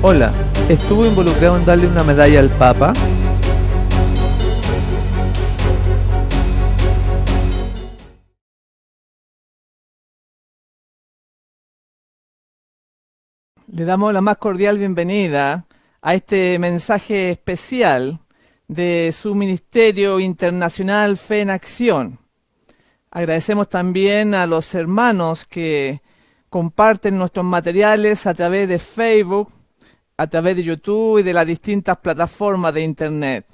Hola, ¿estuvo involucrado en darle una medalla al Papa? Le damos la más cordial bienvenida a este mensaje especial de su Ministerio Internacional Fe en Acción. Agradecemos también a los hermanos que comparten nuestros materiales a través de Facebook, a través de YouTube y de las distintas plataformas de Internet.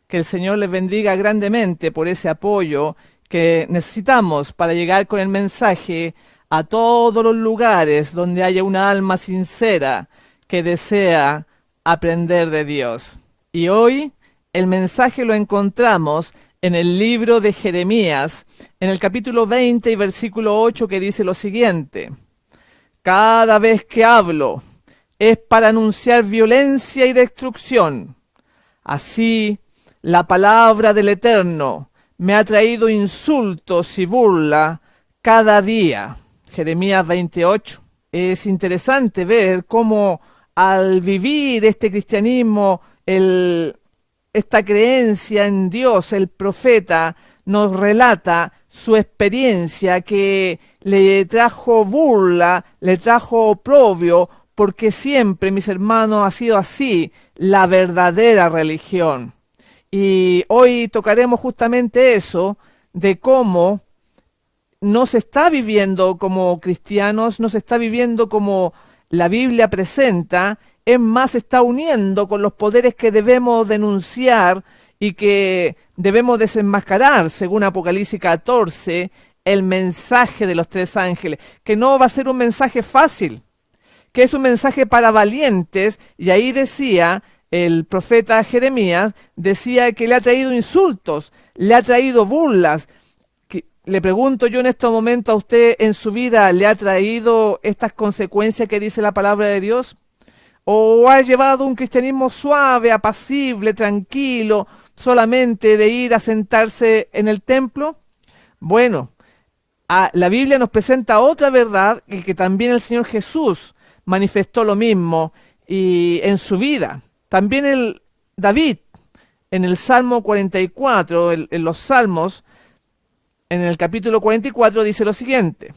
Que el Señor les bendiga grandemente por ese apoyo que necesitamos para llegar con el mensaje a todos los lugares donde haya una alma sincera que desea aprender de Dios. Y hoy el mensaje lo encontramos en el libro de Jeremías, en el capítulo 20 y versículo 8, que dice lo siguiente: cada vez que hablo es para anunciar violencia y destrucción. Así, la palabra del Eterno me ha traído insultos y burla cada día. Jeremías 28. Es interesante ver cómo al vivir este cristianismo, esta creencia en Dios, el profeta nos relata su experiencia que le trajo burla, le trajo oprobio, porque siempre, mis hermanos, ha sido así la verdadera religión. Y hoy tocaremos justamente eso, de cómo no se está viviendo como cristianos, no se está viviendo como la Biblia presenta, es más, se está uniendo con los poderes que debemos denunciar y que debemos desenmascarar, según Apocalipsis 14, el mensaje de los tres ángeles, que no va a ser un mensaje fácil, que es un mensaje para valientes, y ahí decía el profeta Jeremías, decía que le ha traído insultos, le ha traído burlas. Le pregunto yo en este momento a usted, ¿en su vida le ha traído estas consecuencias que dice la palabra de Dios? ¿O ha llevado un cristianismo suave, apacible, tranquilo, solamente de ir a sentarse en el templo? Bueno, la Biblia nos presenta otra verdad, y que también el Señor Jesús manifestó lo mismo y en su vida. También David, en el Salmo 44, en los Salmos, en el capítulo 44, dice lo siguiente: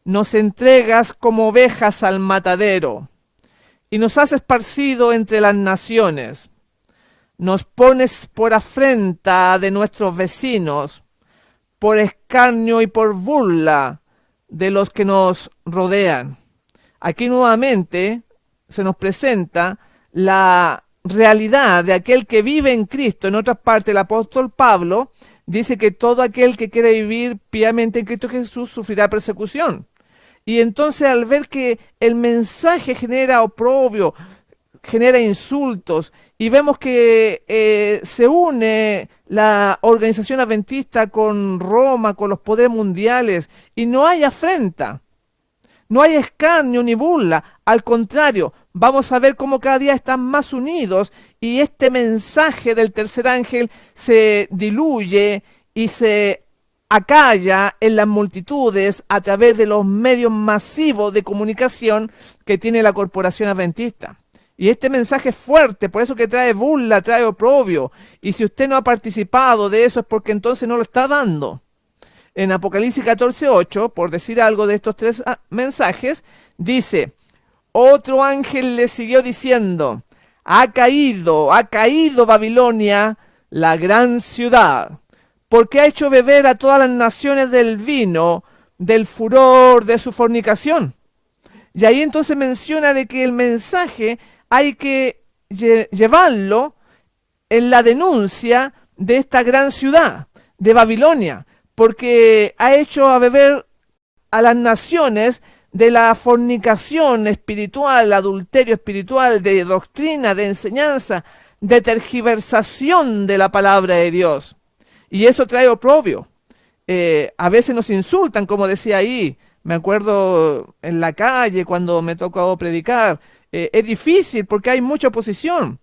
nos entregas como ovejas al matadero, y nos has esparcido entre las naciones. Nos pones por afrenta de nuestros vecinos, por escarnio y por burla de los que nos rodean. Aquí nuevamente se nos presenta la realidad de aquel que vive en Cristo. En otras partes, el apóstol Pablo dice que todo aquel que quiere vivir piamente en Cristo Jesús sufrirá persecución. Y entonces, al ver que el mensaje genera oprobio, genera insultos, y vemos que se une la organización adventista con Roma, con los poderes mundiales, y no hay afrenta, no hay escarnio ni burla. Al contrario, vamos a ver cómo cada día están más unidos, y este mensaje del tercer ángel se diluye y se acalla en las multitudes a través de los medios masivos de comunicación que tiene la corporación adventista. Y este mensaje es fuerte, por eso que trae burla, trae oprobio. Y si usted no ha participado de eso, es porque entonces no lo está dando. En Apocalipsis 14:8, por decir algo de estos tres mensajes, dice: otro ángel le siguió diciendo: ha caído Babilonia, la gran ciudad, porque ha hecho beber a todas las naciones del vino del furor de su fornicación. Y ahí entonces menciona de que el mensaje hay que llevarlo en la denuncia de esta gran ciudad, de Babilonia, porque ha hecho a beber a las naciones de la fornicación espiritual, adulterio espiritual, de doctrina, de enseñanza, de tergiversación de la palabra de Dios. Y eso trae oprobio. A veces nos insultan, como decía ahí. Me acuerdo en la calle cuando me tocó predicar. Es difícil porque hay mucha oposición.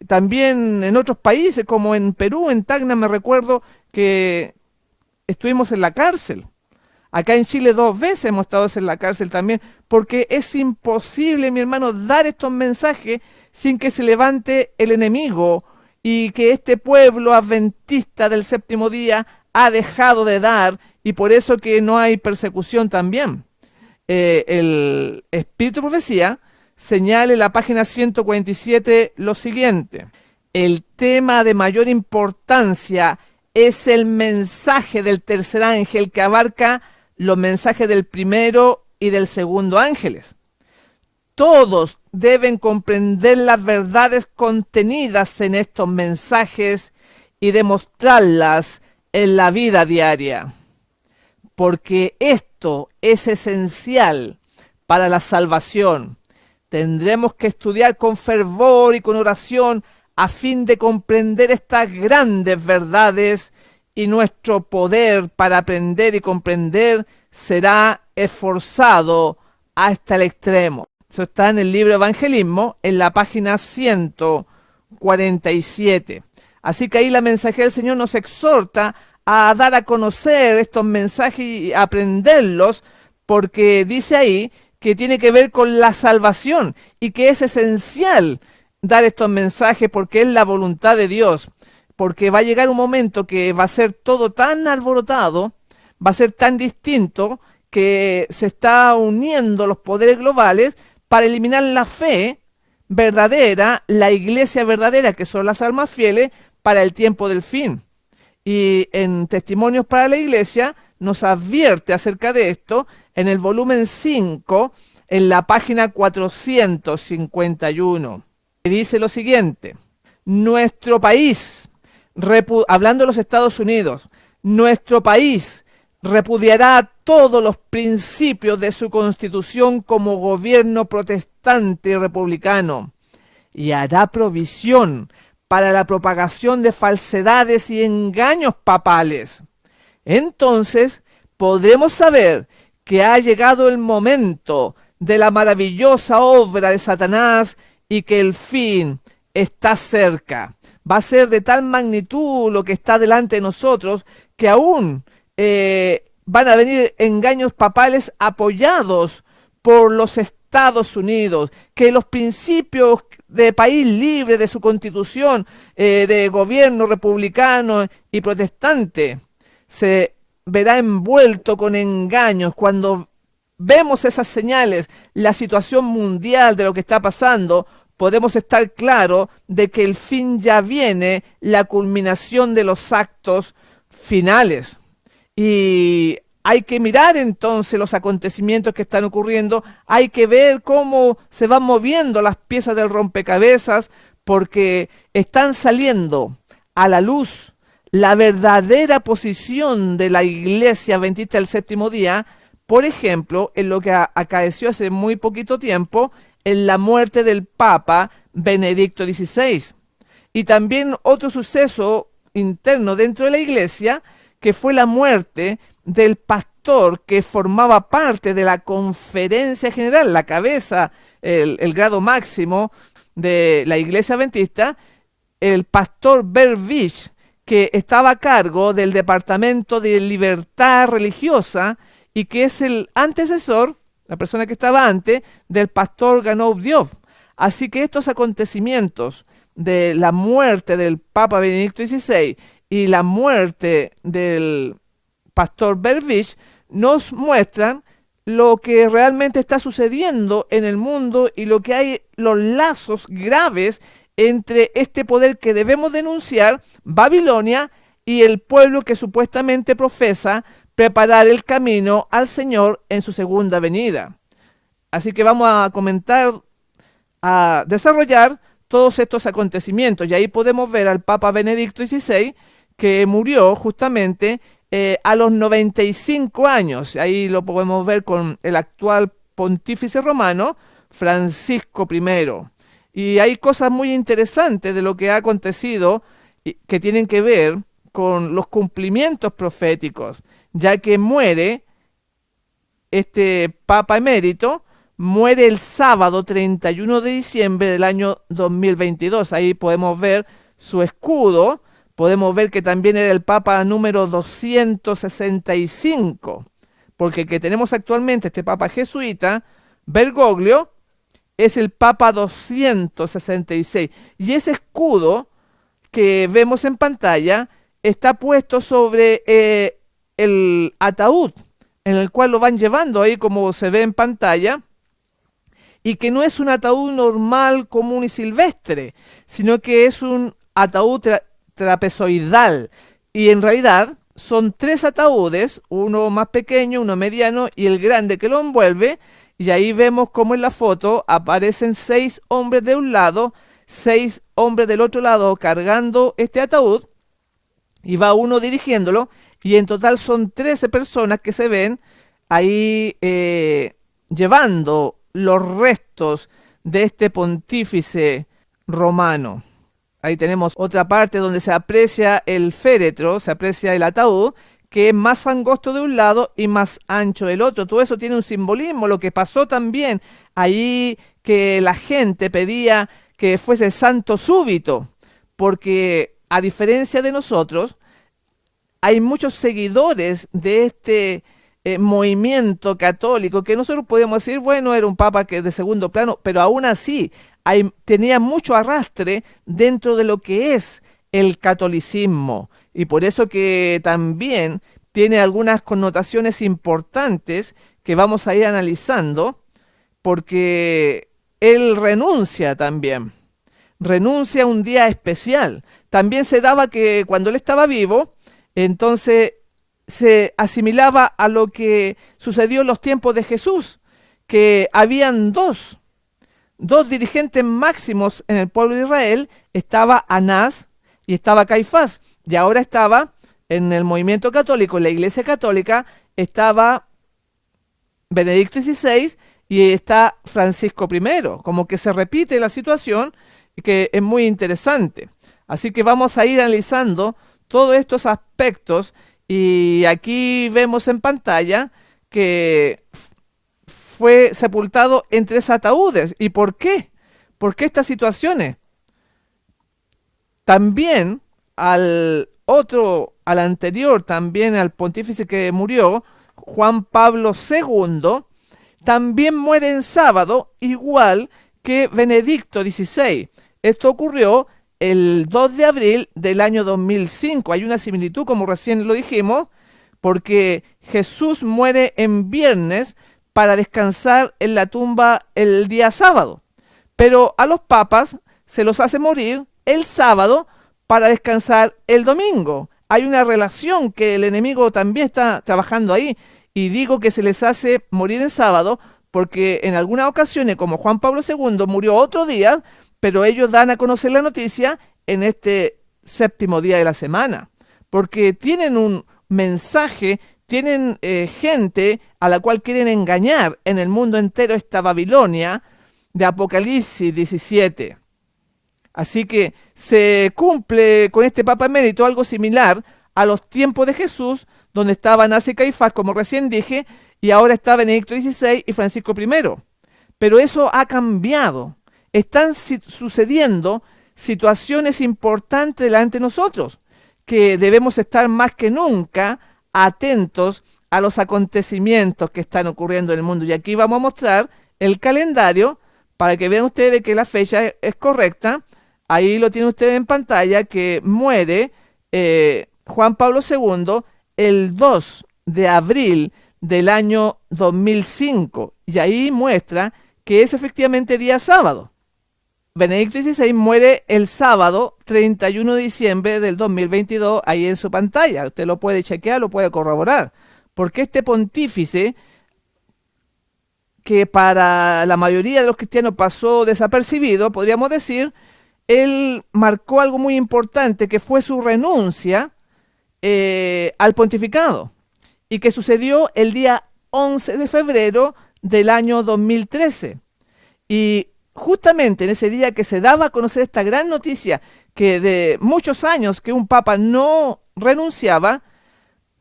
También en otros países, como en Perú, en Tacna, me recuerdo que estuvimos en la cárcel. Acá en Chile 2 veces hemos estado en la cárcel también, porque es imposible, mi hermano, dar estos mensajes sin que se levante el enemigo y que este pueblo adventista del séptimo día ha dejado de dar, y por eso que no hay persecución también. El Espíritu de Profecía señala en la página 147 lo siguiente: el tema de mayor importancia es el mensaje del tercer ángel, que abarca los mensajes del primero y del segundo ángeles. Todos deben comprender las verdades contenidas en estos mensajes y demostrarlas en la vida diaria, porque esto es esencial para la salvación. Tendremos que estudiar con fervor y con oración a fin de comprender estas grandes verdades, y nuestro poder para aprender y comprender será esforzado hasta el extremo. Eso está en el libro Evangelismo, en la página 147. Así que ahí la mensaje del Señor nos exhorta a dar a conocer estos mensajes y aprenderlos, porque dice ahí que tiene que ver con la salvación y que es esencial dar estos mensajes porque es la voluntad de Dios, porque va a llegar un momento que va a ser todo tan alborotado, va a ser tan distinto, que se está uniendo los poderes globales para eliminar la fe verdadera, la iglesia verdadera, que son las almas fieles, para el tiempo del fin. Y en Testimonios para la Iglesia nos advierte acerca de esto en el volumen 5, en la página 451. Dice lo siguiente: nuestro país, hablando de los Estados Unidos, nuestro país repudiará todos los principios de su constitución como gobierno protestante y republicano, y hará provisión para la propagación de falsedades y engaños papales. Entonces podremos saber que ha llegado el momento de la maravillosa obra de Satanás y que el fin está cerca. Va a ser de tal magnitud lo que está delante de nosotros que aún van a venir engaños papales apoyados por los Estados Unidos, que los principios de país libre, de su constitución, de gobierno republicano y protestante, se verá envuelto con engaños. Cuando vemos esas señales, la situación mundial de lo que está pasando, podemos estar claros de que el fin ya viene, la culminación de los actos finales. Y hay que mirar entonces los acontecimientos que están ocurriendo, hay que ver cómo se van moviendo las piezas del rompecabezas, porque están saliendo a la luz la verdadera posición de la Iglesia Adventista del Séptimo Día, por ejemplo, en lo que acaeció hace muy poquito tiempo, en la muerte del Papa Benedicto XVI. Y también otro suceso interno dentro de la Iglesia, que fue la muerte del pastor que formaba parte de la conferencia general, la cabeza, el grado máximo de la Iglesia Adventista, el pastor Bervich, que estaba a cargo del Departamento de Libertad Religiosa y que es el antecesor, la persona que estaba antes, del pastor Ganoub Diop. Así que estos acontecimientos de la muerte del Papa Benedicto XVI y la muerte del pastor Bervich nos muestran lo que realmente está sucediendo en el mundo y lo que hay, los lazos graves entre este poder que debemos denunciar, Babilonia, y el pueblo que supuestamente profesa preparar el camino al Señor en su segunda venida. Así que vamos a comentar, a desarrollar todos estos acontecimientos, y ahí podemos ver al Papa Benedicto XVI, que murió justamente a los 95 años. Ahí lo podemos ver con el actual pontífice romano, Francisco I. Y hay cosas muy interesantes de lo que ha acontecido que tienen que ver con los cumplimientos proféticos, ya que muere este Papa emérito, muere el sábado 31 de diciembre del año 2022. Ahí podemos ver su escudo. Podemos ver que también era el Papa número 265. porque el que tenemos actualmente, este Papa jesuita, Bergoglio, es el Papa 266. Y ese escudo que vemos en pantalla está puesto sobre el ataúd en el cual lo van llevando ahí como se ve en pantalla, y que no es un ataúd normal, común y silvestre, sino que es un ataúd trapezoidal. Y en realidad son tres ataúdes, uno más pequeño, uno mediano y el grande que lo envuelve. Y ahí vemos como en la foto aparecen 6 hombres de un lado, 6 hombres del otro lado cargando este ataúd, y va uno dirigiéndolo, y en total son 13 personas que se ven ahí llevando los restos de este pontífice romano. Ahí tenemos otra parte donde se aprecia el féretro, se aprecia el ataúd, que es más angosto de un lado y más ancho del otro. Todo eso tiene un simbolismo. Lo que pasó también ahí, que la gente pedía que fuese santo súbito, porque a diferencia de nosotros, hay muchos seguidores de este movimiento católico, que nosotros podemos decir, bueno, era un papa que de segundo plano, pero aún así tenía mucho arrastre dentro de lo que es el catolicismo, y por eso que también tiene algunas connotaciones importantes que vamos a ir analizando, porque él renuncia a un día especial. También se daba que cuando él estaba vivo, entonces se asimilaba a lo que sucedió en los tiempos de Jesús, que habían dos dirigentes máximos en el pueblo de Israel. Estaba Anás y estaba Caifás, y ahora estaba en el movimiento católico, en la Iglesia Católica, estaba Benedicto XVI y está Francisco I, como que se repite la situación, que es muy interesante. Así que vamos a ir analizando todos estos aspectos, y aquí vemos en pantalla que fue sepultado en 3 ataúdes. ¿Y por qué? ¿Por qué estas situaciones? También al anterior, también al pontífice que murió, Juan Pablo II, también muere en sábado, igual que Benedicto XVI. Esto ocurrió el 2 de abril del año 2005. Hay una similitud, como recién lo dijimos, porque Jesús muere en viernes para descansar en la tumba el día sábado. Pero a los papas se los hace morir el sábado para descansar el domingo. Hay una relación que el enemigo también está trabajando ahí. Y digo que se les hace morir en sábado porque en algunas ocasiones, como Juan Pablo II, murió otro día, pero ellos dan a conocer la noticia en este séptimo día de la semana, porque tienen un mensaje, tienen gente a la cual quieren engañar en el mundo entero, esta Babilonia de Apocalipsis 17. Así que se cumple con este Papa Emérito algo similar a los tiempos de Jesús, donde estaban Anás y Caifás, como recién dije, y ahora está Benedicto XVI y Francisco I. Pero eso ha cambiado. Están sucediendo situaciones importantes delante de nosotros, que debemos estar más que nunca atentos a los acontecimientos que están ocurriendo en el mundo. Y aquí vamos a mostrar el calendario para que vean ustedes que la fecha es correcta. Ahí lo tienen ustedes en pantalla, que muere Juan Pablo II el 2 de abril del año 2005. Y ahí muestra que es efectivamente día sábado. Benedicto XVI muere el sábado 31 de diciembre del 2022, ahí en su pantalla. Usted lo puede chequear, lo puede corroborar. Porque este pontífice, que para la mayoría de los cristianos pasó desapercibido, podríamos decir, él marcó algo muy importante, que fue su renuncia al pontificado, y que sucedió el día 11 de febrero del año 2013. Y justamente en ese día que se daba a conocer esta gran noticia, que de muchos años que un papa no renunciaba,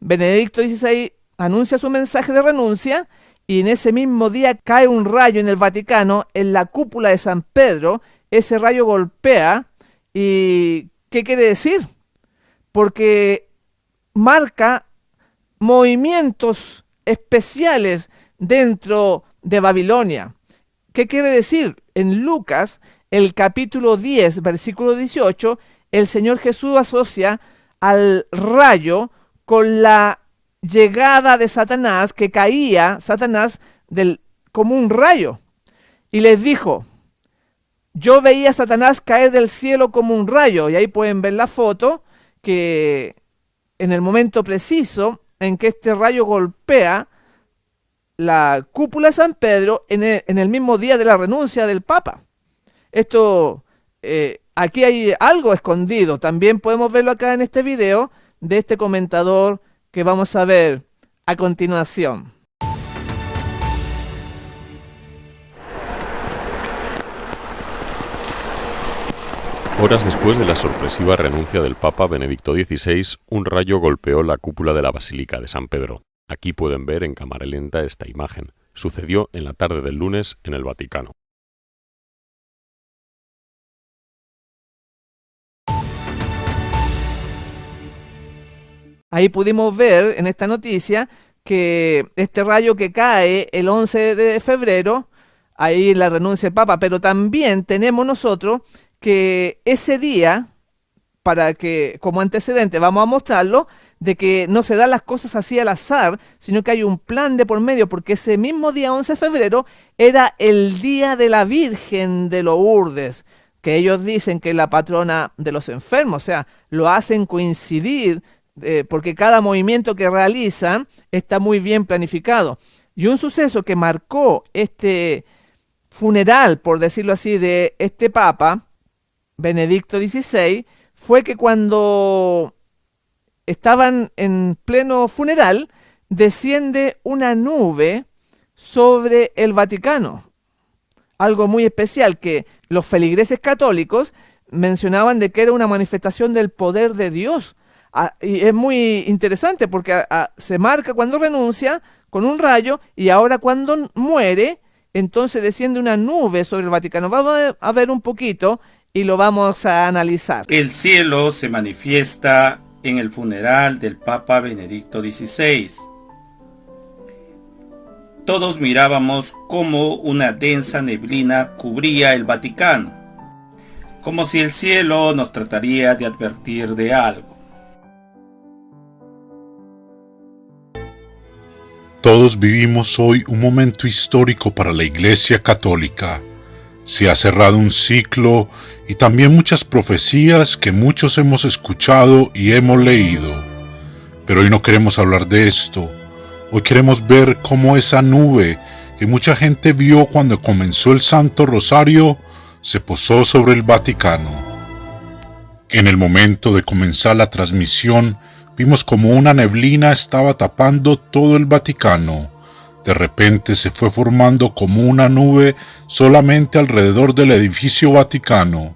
Benedicto XVI anuncia su mensaje de renuncia, y en ese mismo día cae un rayo en el Vaticano, en la cúpula de San Pedro. Ese rayo golpea, y ¿qué quiere decir? Porque marca movimientos especiales dentro de Babilonia. ¿Qué quiere decir? En Lucas, el capítulo 10, versículo 18, el Señor Jesús asocia al rayo con la llegada de Satanás, que caía Satanás como un rayo. Y les dijo, yo veía a Satanás caer del cielo como un rayo. Y ahí pueden ver la foto, que en el momento preciso en que este rayo golpea la cúpula de San Pedro en el mismo día de la renuncia del Papa. Esto, aquí hay algo escondido. También podemos verlo acá en este video de este comentador que vamos a ver a continuación. Horas después de la sorpresiva renuncia del Papa Benedicto XVI, un rayo golpeó la cúpula de la Basílica de San Pedro. Aquí pueden ver en cámara lenta esta imagen. Sucedió en la tarde del lunes en el Vaticano. Ahí pudimos ver en esta noticia que este rayo que cae el 11 de febrero, ahí la renuncia del Papa, pero también tenemos nosotros que ese día, para que como antecedente vamos a mostrarlo, de que no se dan las cosas así al azar, sino que hay un plan de por medio, porque ese mismo día 11 de febrero era el día de la Virgen de Lourdes, que ellos dicen que es la patrona de los enfermos, o sea, lo hacen coincidir, porque cada movimiento que realizan está muy bien planificado. Y un suceso que marcó este funeral, por decirlo así, de este Papa, Benedicto XVI, fue que cuando estaban en pleno funeral, desciende una nube sobre el Vaticano. Algo muy especial que los feligreses católicos mencionaban de que era una manifestación del poder de Dios. Y es muy interesante porque se marca cuando renuncia con un rayo y ahora cuando muere, entonces desciende una nube sobre el Vaticano. Vamos a ver un poquito y lo vamos a analizar. El cielo se manifiesta en el funeral del Papa Benedicto XVI. Todos mirábamos cómo una densa neblina cubría el Vaticano, como si el cielo nos trataría de advertir de algo. Todos vivimos hoy un momento histórico para la Iglesia Católica. Se ha cerrado un ciclo y también muchas profecías que muchos hemos escuchado y hemos leído. Pero hoy no queremos hablar de esto. Hoy queremos ver cómo esa nube que mucha gente vio cuando comenzó el Santo Rosario se posó sobre el Vaticano. En el momento de comenzar la transmisión, vimos como una neblina estaba tapando todo el Vaticano. De repente se fue formando como una nube solamente alrededor del edificio Vaticano.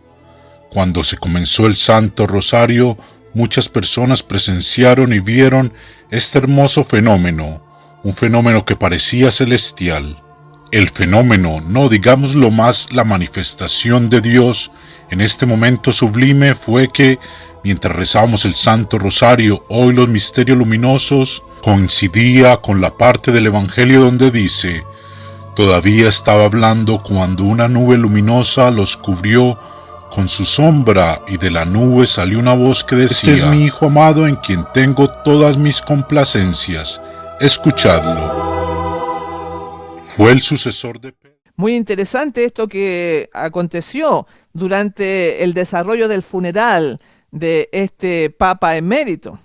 Cuando se comenzó el Santo Rosario, muchas personas presenciaron y vieron este hermoso fenómeno, un fenómeno que parecía celestial. El fenómeno, no digámoslo más, la manifestación de Dios en este momento sublime fue que, mientras rezábamos el Santo Rosario, hoy los misterios luminosos, coincidía con la parte del Evangelio donde dice: todavía estaba hablando cuando una nube luminosa los cubrió con su sombra, y de la nube salió una voz que decía: este es mi Hijo amado en quien tengo todas mis complacencias, escuchadlo. Fue el sucesor de Pedro. Muy interesante esto que aconteció durante el desarrollo del funeral de este Papa emérito.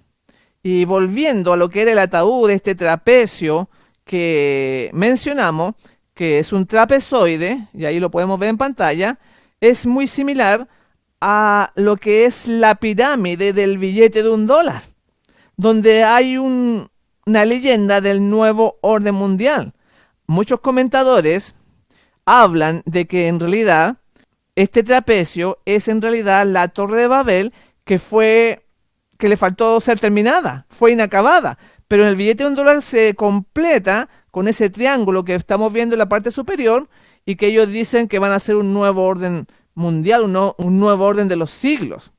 Y volviendo a lo que era el ataúd, este trapecio que mencionamos, que es un trapezoide, y ahí lo podemos ver en pantalla, es muy similar a lo que es la pirámide del billete de $1, donde hay una leyenda del nuevo orden mundial. Muchos comentadores hablan de que en realidad este trapecio es en realidad la Torre de Babel, que le faltó ser terminada, fue inacabada, pero en el billete de $1 se completa con ese triángulo que estamos viendo en la parte superior, y que ellos dicen que van a ser un nuevo orden mundial, un nuevo orden de los siglos.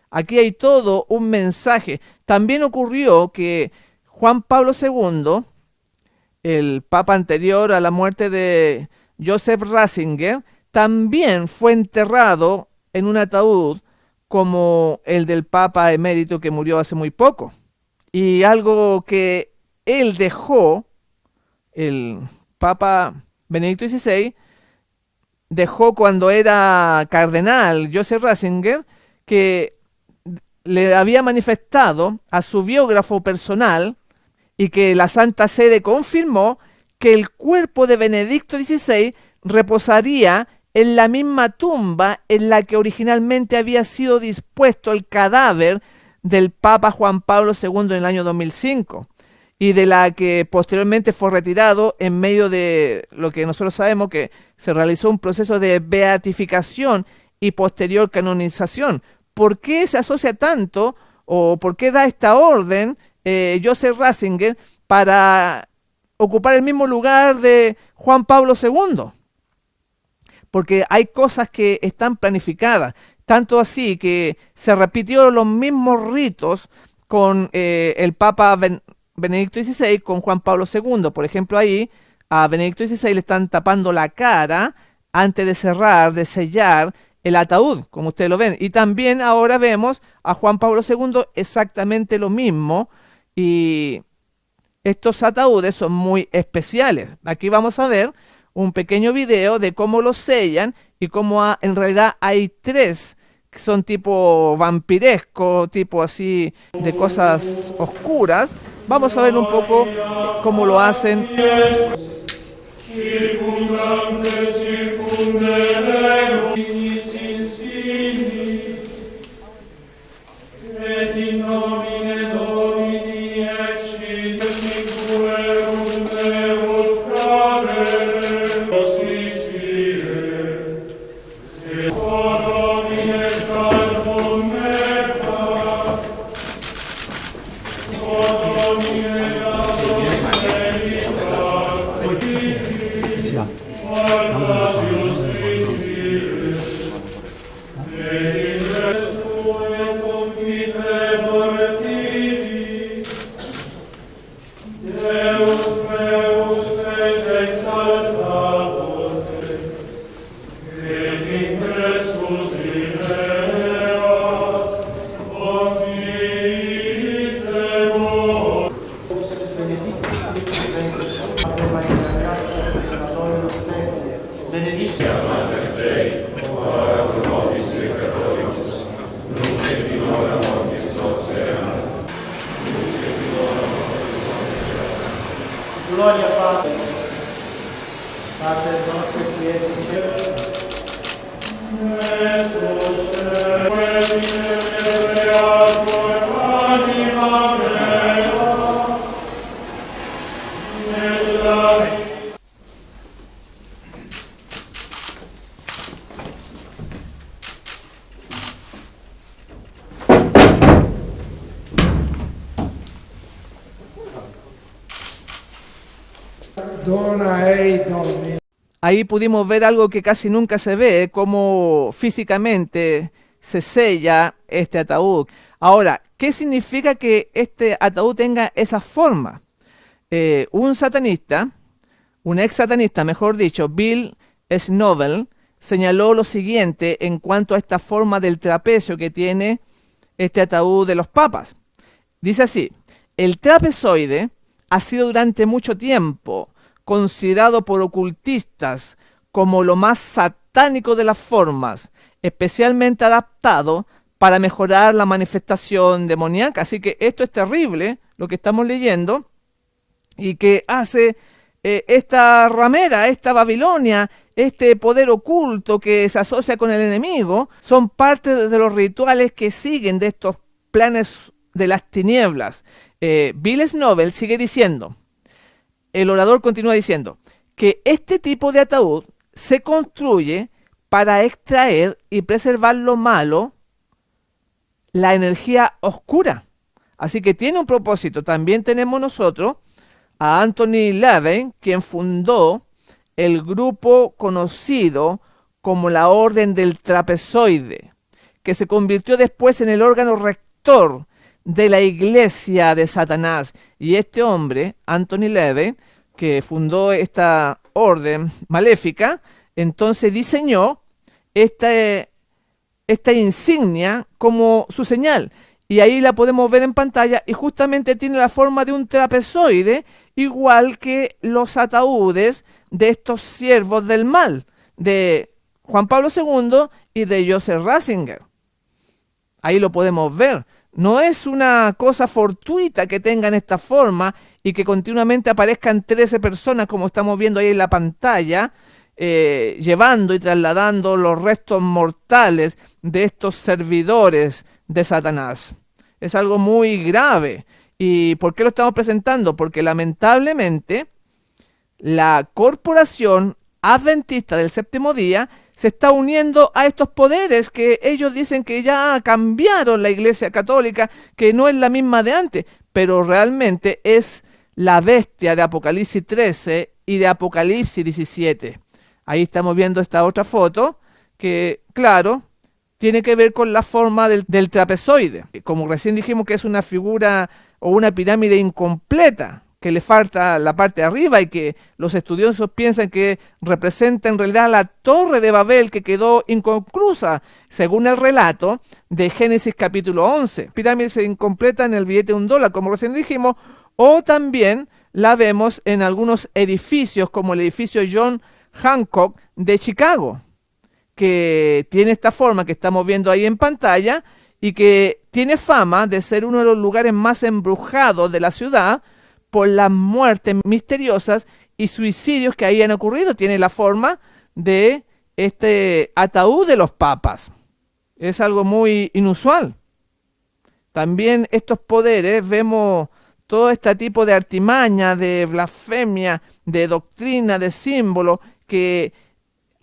Aquí hay todo un mensaje. También ocurrió que Juan Pablo II el papa anterior a la muerte de Joseph Ratzinger, también fue enterrado en un ataúd como el del papa emérito que murió hace muy poco. Y algo que él dejó, el papa Benedicto XVI, dejó cuando era cardenal Joseph Ratzinger, que le había manifestado a su biógrafo personal y que la Santa Sede confirmó que el cuerpo de Benedicto XVI reposaría en la misma tumba en la que originalmente había sido dispuesto el cadáver del Papa Juan Pablo II en el año 2005 y de la que posteriormente fue retirado en medio de lo que nosotros sabemos que se realizó un proceso de beatificación y posterior canonización. ¿Por qué se asocia tanto o por qué da esta orden Joseph Ratzinger para ocupar el mismo lugar de Juan Pablo II? Porque hay cosas que están planificadas, tanto así que se repitió los mismos ritos con el Papa Benedicto XVI con Juan Pablo II. Por ejemplo, ahí a Benedicto XVI le están tapando la cara antes de cerrar, de sellar el ataúd, como ustedes lo ven. Y también ahora vemos a Juan Pablo II exactamente lo mismo. Y estos ataúdes son muy especiales. Aquí vamos a ver un pequeño video de cómo los sellan y cómo en realidad hay tres que son tipo vampiresco, tipo así de cosas oscuras. Vamos a ver un poco cómo lo hacen. Gloria Patri, Pater nostro qui es in cielo. Ahí pudimos ver algo que casi nunca se ve, cómo físicamente se sella este ataúd. Ahora, ¿qué significa que este ataúd tenga esa forma? Un satanista, un ex satanista, mejor dicho, Bill Schnobel, señaló lo siguiente en cuanto a esta forma del trapecio que tiene este ataúd de los papas. Dice así: el trapezoide ha sido durante mucho tiempo considerado por ocultistas como lo más satánico de las formas, especialmente adaptado para mejorar la manifestación demoníaca. Así que esto es terrible, lo que estamos leyendo, y que hace esta ramera, esta Babilonia, este poder oculto que se asocia con el enemigo, son parte de los rituales que siguen de estos planes de las tinieblas. Bill Schnobel sigue diciendo, el orador continúa diciendo, que este tipo de ataúd se construye para extraer y preservar lo malo, la energía oscura. Así que tiene un propósito. También tenemos nosotros a Anthony LaVey, quien fundó el grupo conocido como la Orden del Trapezoide, que se convirtió después en el órgano rector de la Iglesia de Satanás. Y este hombre, Anthony LaVey, que fundó esta orden maléfica, entonces diseñó esta insignia como su señal. Y ahí la podemos ver en pantalla y justamente tiene la forma de un trapezoide, igual que los ataúdes de estos siervos del mal, de Juan Pablo II y de Joseph Ratzinger. Ahí lo podemos ver. No es una cosa fortuita que tengan esta forma y que continuamente aparezcan 13 personas, como estamos viendo ahí en la pantalla, llevando y trasladando los restos mortales de estos servidores de Satanás. Es algo muy grave. ¿Y por qué lo estamos presentando? Porque lamentablemente la corporación adventista del séptimo día se está uniendo a estos poderes que ellos dicen que ya cambiaron la Iglesia Católica, que no es la misma de antes, pero realmente es la bestia de Apocalipsis 13 y de Apocalipsis 17. Ahí estamos viendo esta otra foto que, claro, tiene que ver con la forma del trapezoide. Como recién dijimos que es una figura o una pirámide incompleta, que le falta la parte de arriba y que los estudiosos piensan que representa en realidad la Torre de Babel que quedó inconclusa, según el relato de Génesis capítulo 11. Pirámide incompleta en el billete de $1, como recién dijimos, o también la vemos en algunos edificios, como el edificio John Hancock de Chicago, que tiene esta forma que estamos viendo ahí en pantalla y que tiene fama de ser uno de los lugares más embrujados de la ciudad por las muertes misteriosas y suicidios que ahí han ocurrido. Tiene la forma de este ataúd de los papas. Es algo muy inusual. También estos poderes, vemos todo este tipo de artimaña, de blasfemia, de doctrina, de símbolo, que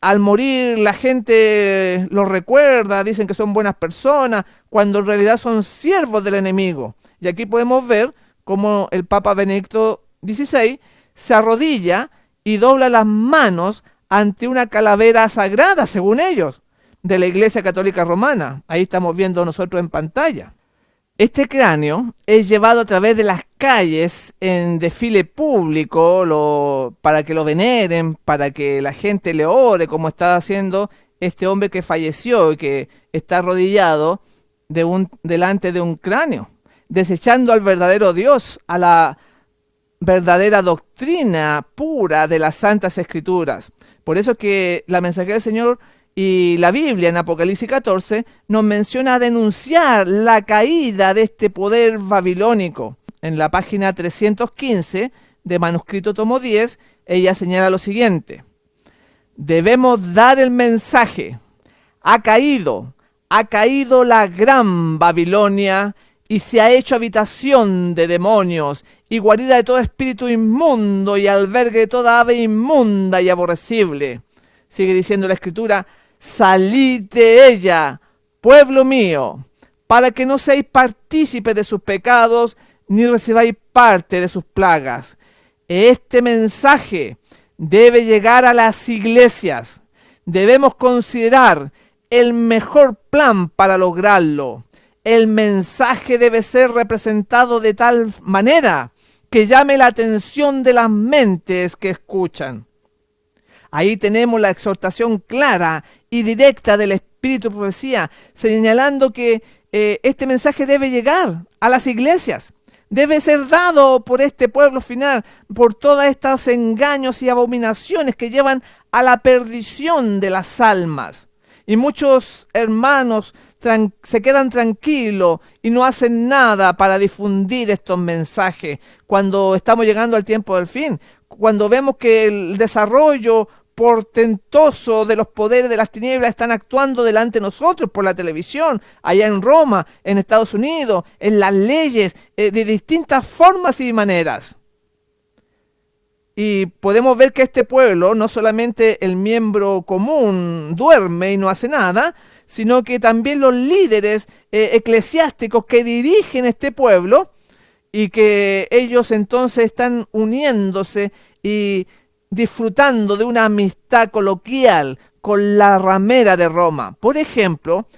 al morir la gente los recuerda, dicen que son buenas personas, cuando en realidad son siervos del enemigo. Y aquí podemos ver cómo el Papa Benedicto XVI se arrodilla y dobla las manos ante una calavera sagrada, según ellos, de la Iglesia Católica Romana. Ahí estamos viendo nosotros en pantalla. Este cráneo es llevado a través de las calles en desfile público para que lo veneren, para que la gente le ore, como está haciendo este hombre que falleció y que está arrodillado delante de un cráneo, desechando al verdadero Dios, a la verdadera doctrina pura de las Santas Escrituras. Por eso que la Mensajera del Señor y la Biblia en Apocalipsis 14 nos menciona denunciar la caída de este poder babilónico. En la página 315 de Manuscrito Tomo 10, ella señala lo siguiente: debemos dar el mensaje. Ha caído la gran Babilonia y se ha hecho habitación de demonios y guarida de todo espíritu inmundo y albergue de toda ave inmunda y aborrecible. Sigue diciendo la Escritura: salid de ella, pueblo mío, para que no seáis partícipes de sus pecados, ni recibáis parte de sus plagas. Este mensaje debe llegar a las iglesias. Debemos considerar el mejor plan para lograrlo. El mensaje debe ser representado de tal manera que llame la atención de las mentes que escuchan. Ahí tenemos la exhortación clara y directa del Espíritu de Profecía, señalando que este mensaje debe llegar a las iglesias, debe ser dado por este pueblo final, por todos estos engaños y abominaciones que llevan a la perdición de las almas. Y muchos hermanos se quedan tranquilos y no hacen nada para difundir estos mensajes cuando estamos llegando al tiempo del fin, cuando vemos que el desarrollo portentoso de los poderes de las tinieblas están actuando delante de nosotros por la televisión, allá en Roma, en Estados Unidos, en las leyes, de distintas formas y maneras. Y podemos ver que este pueblo, no solamente el miembro común duerme y no hace nada, sino que también los líderes eclesiásticos que dirigen este pueblo, y que ellos entonces están uniéndose y disfrutando de una amistad coloquial con la ramera de Roma. Por ejemplo,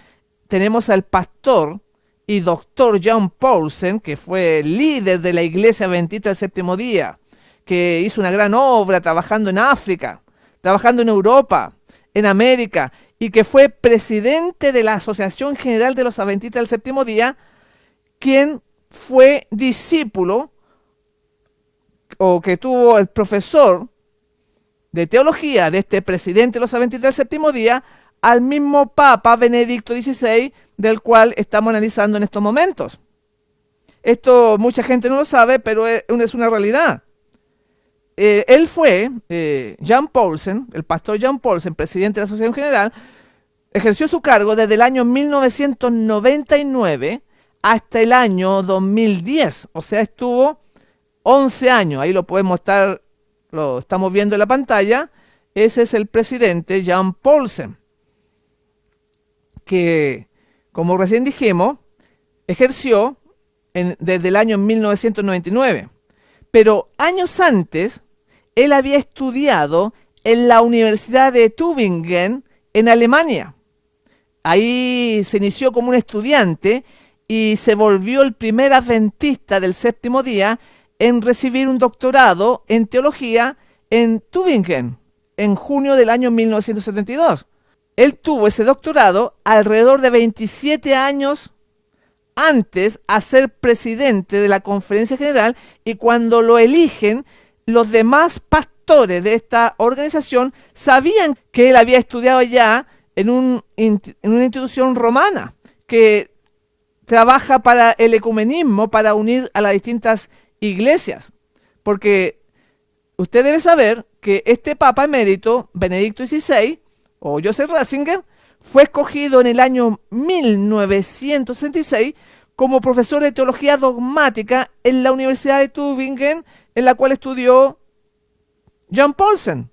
tenemos al pastor y doctor John Paulsen, que fue líder de la Iglesia Adventista del Séptimo Día, que hizo una gran obra trabajando en África, trabajando en Europa, en América, y que fue presidente de la Asociación General de los Adventistas del Séptimo Día, quien fue discípulo o que tuvo el profesor de teología de este presidente de los Adventistas del Séptimo Día, al mismo Papa Benedicto XVI, del cual estamos analizando en estos momentos. Esto mucha gente no lo sabe, pero es una realidad. Él fue, Jan Paulsen, el pastor Jan Paulsen, presidente de la Asociación General, ejerció su cargo desde el año 1999 hasta el año 2010, o sea, estuvo 11 años, ahí lo podemos estar, lo estamos viendo en la pantalla. Ese es el presidente Jan Paulsen, que, como recién dijimos, ejerció desde el año 1999. Pero años antes, él había estudiado en la Universidad de Tübingen, en Alemania. Ahí se inició como un estudiante y se volvió el primer adventista del séptimo día en recibir un doctorado en teología en Tübingen, en junio del año 1972. Él tuvo ese doctorado alrededor de 27 años antes a ser presidente de la Conferencia General, y cuando lo eligen, los demás pastores de esta organización sabían que él había estudiado ya en una institución romana que trabaja para el ecumenismo, para unir a las distintas iglesias. Porque usted debe saber que este Papa emérito, Benedicto XVI, o Joseph Ratzinger, fue escogido en el año 1966 como profesor de teología dogmática en la Universidad de Tübingen, en la cual estudió Jan Paulsen.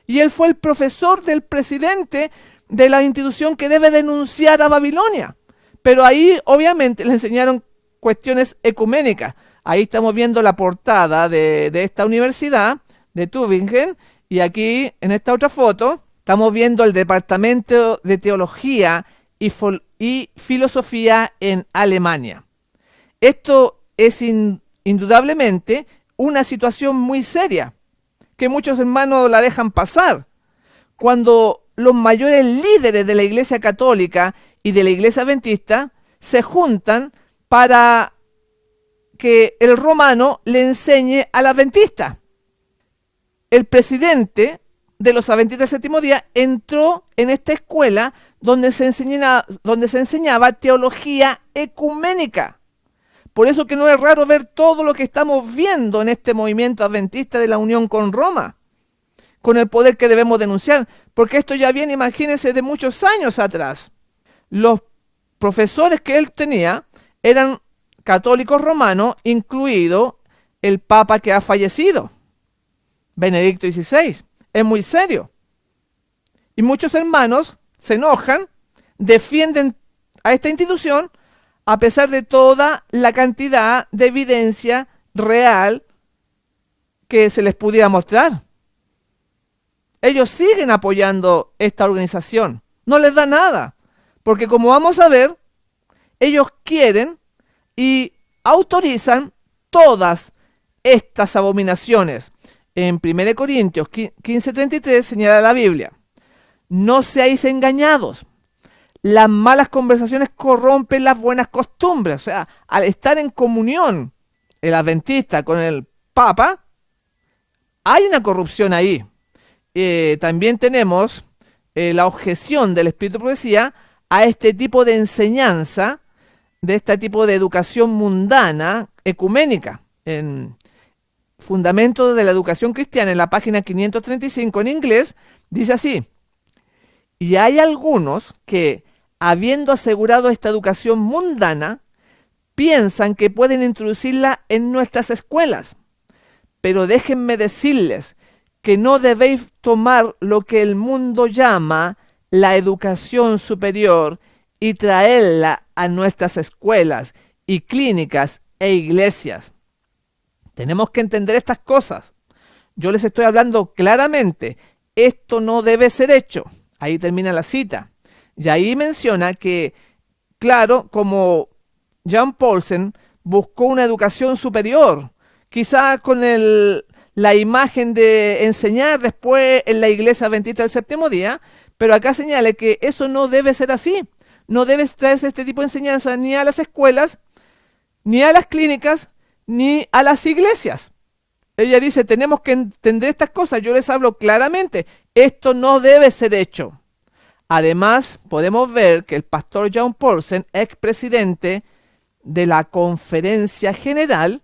Y él fue el profesor del presidente de la institución que debe denunciar a Babilonia. Pero ahí obviamente le enseñaron cuestiones ecuménicas. Ahí estamos viendo la portada de esta universidad de Tübingen, y aquí en esta otra foto estamos viendo el departamento de teología y filosofía en Alemania. Esto es indudablemente una situación muy seria, que muchos hermanos la dejan pasar. Cuando los mayores líderes de la Iglesia Católica y de la Iglesia Adventista se juntan para que el romano le enseñe al adventista. El presidente de los Adventistas del Séptimo Día entró en esta escuela donde se enseñaba teología ecuménica. Por eso que no es raro ver todo lo que estamos viendo en este movimiento adventista de la unión con Roma, con el poder que debemos denunciar, porque esto ya viene, imagínense, de muchos años atrás. Los profesores que él tenía eran católicos romanos, incluido el Papa que ha fallecido, Benedicto XVI. Es muy serio. Y muchos hermanos se enojan, defienden a esta institución, a pesar de toda la cantidad de evidencia real que se les pudiera mostrar. Ellos siguen apoyando esta organización. No les da nada. Porque como vamos a ver, ellos quieren y autorizan todas estas abominaciones. En 1 Corintios 15:33 señala la Biblia: no seáis engañados. Las malas conversaciones corrompen las buenas costumbres. O sea, al estar en comunión el adventista con el Papa, hay una corrupción ahí. También tenemos la objeción del espíritu de profecía a este tipo de enseñanza, de este tipo de educación mundana, ecuménica. En Fundamentos de la Educación Cristiana, en la página 535 en inglés, dice así: y hay algunos que, habiendo asegurado esta educación mundana, piensan que pueden introducirla en nuestras escuelas. Pero déjenme decirles que no debéis tomar lo que el mundo llama la educación superior y traerla a nuestras escuelas y clínicas e iglesias. Tenemos que entender estas cosas. Yo les estoy hablando claramente. Esto no debe ser hecho. Ahí termina la cita. Y ahí menciona que, claro, como Jan Paulsen buscó una educación superior, quizás con el la imagen de enseñar después en la iglesia adventista del séptimo día, pero acá señala que eso no debe ser así. No debe traerse este tipo de enseñanza ni a las escuelas, ni a las clínicas, ni a las iglesias. Ella dice, tenemos que entender estas cosas. Yo les hablo claramente. Esto no debe ser hecho. Además, podemos ver que el pastor John Paulsen, expresidente de la Conferencia General,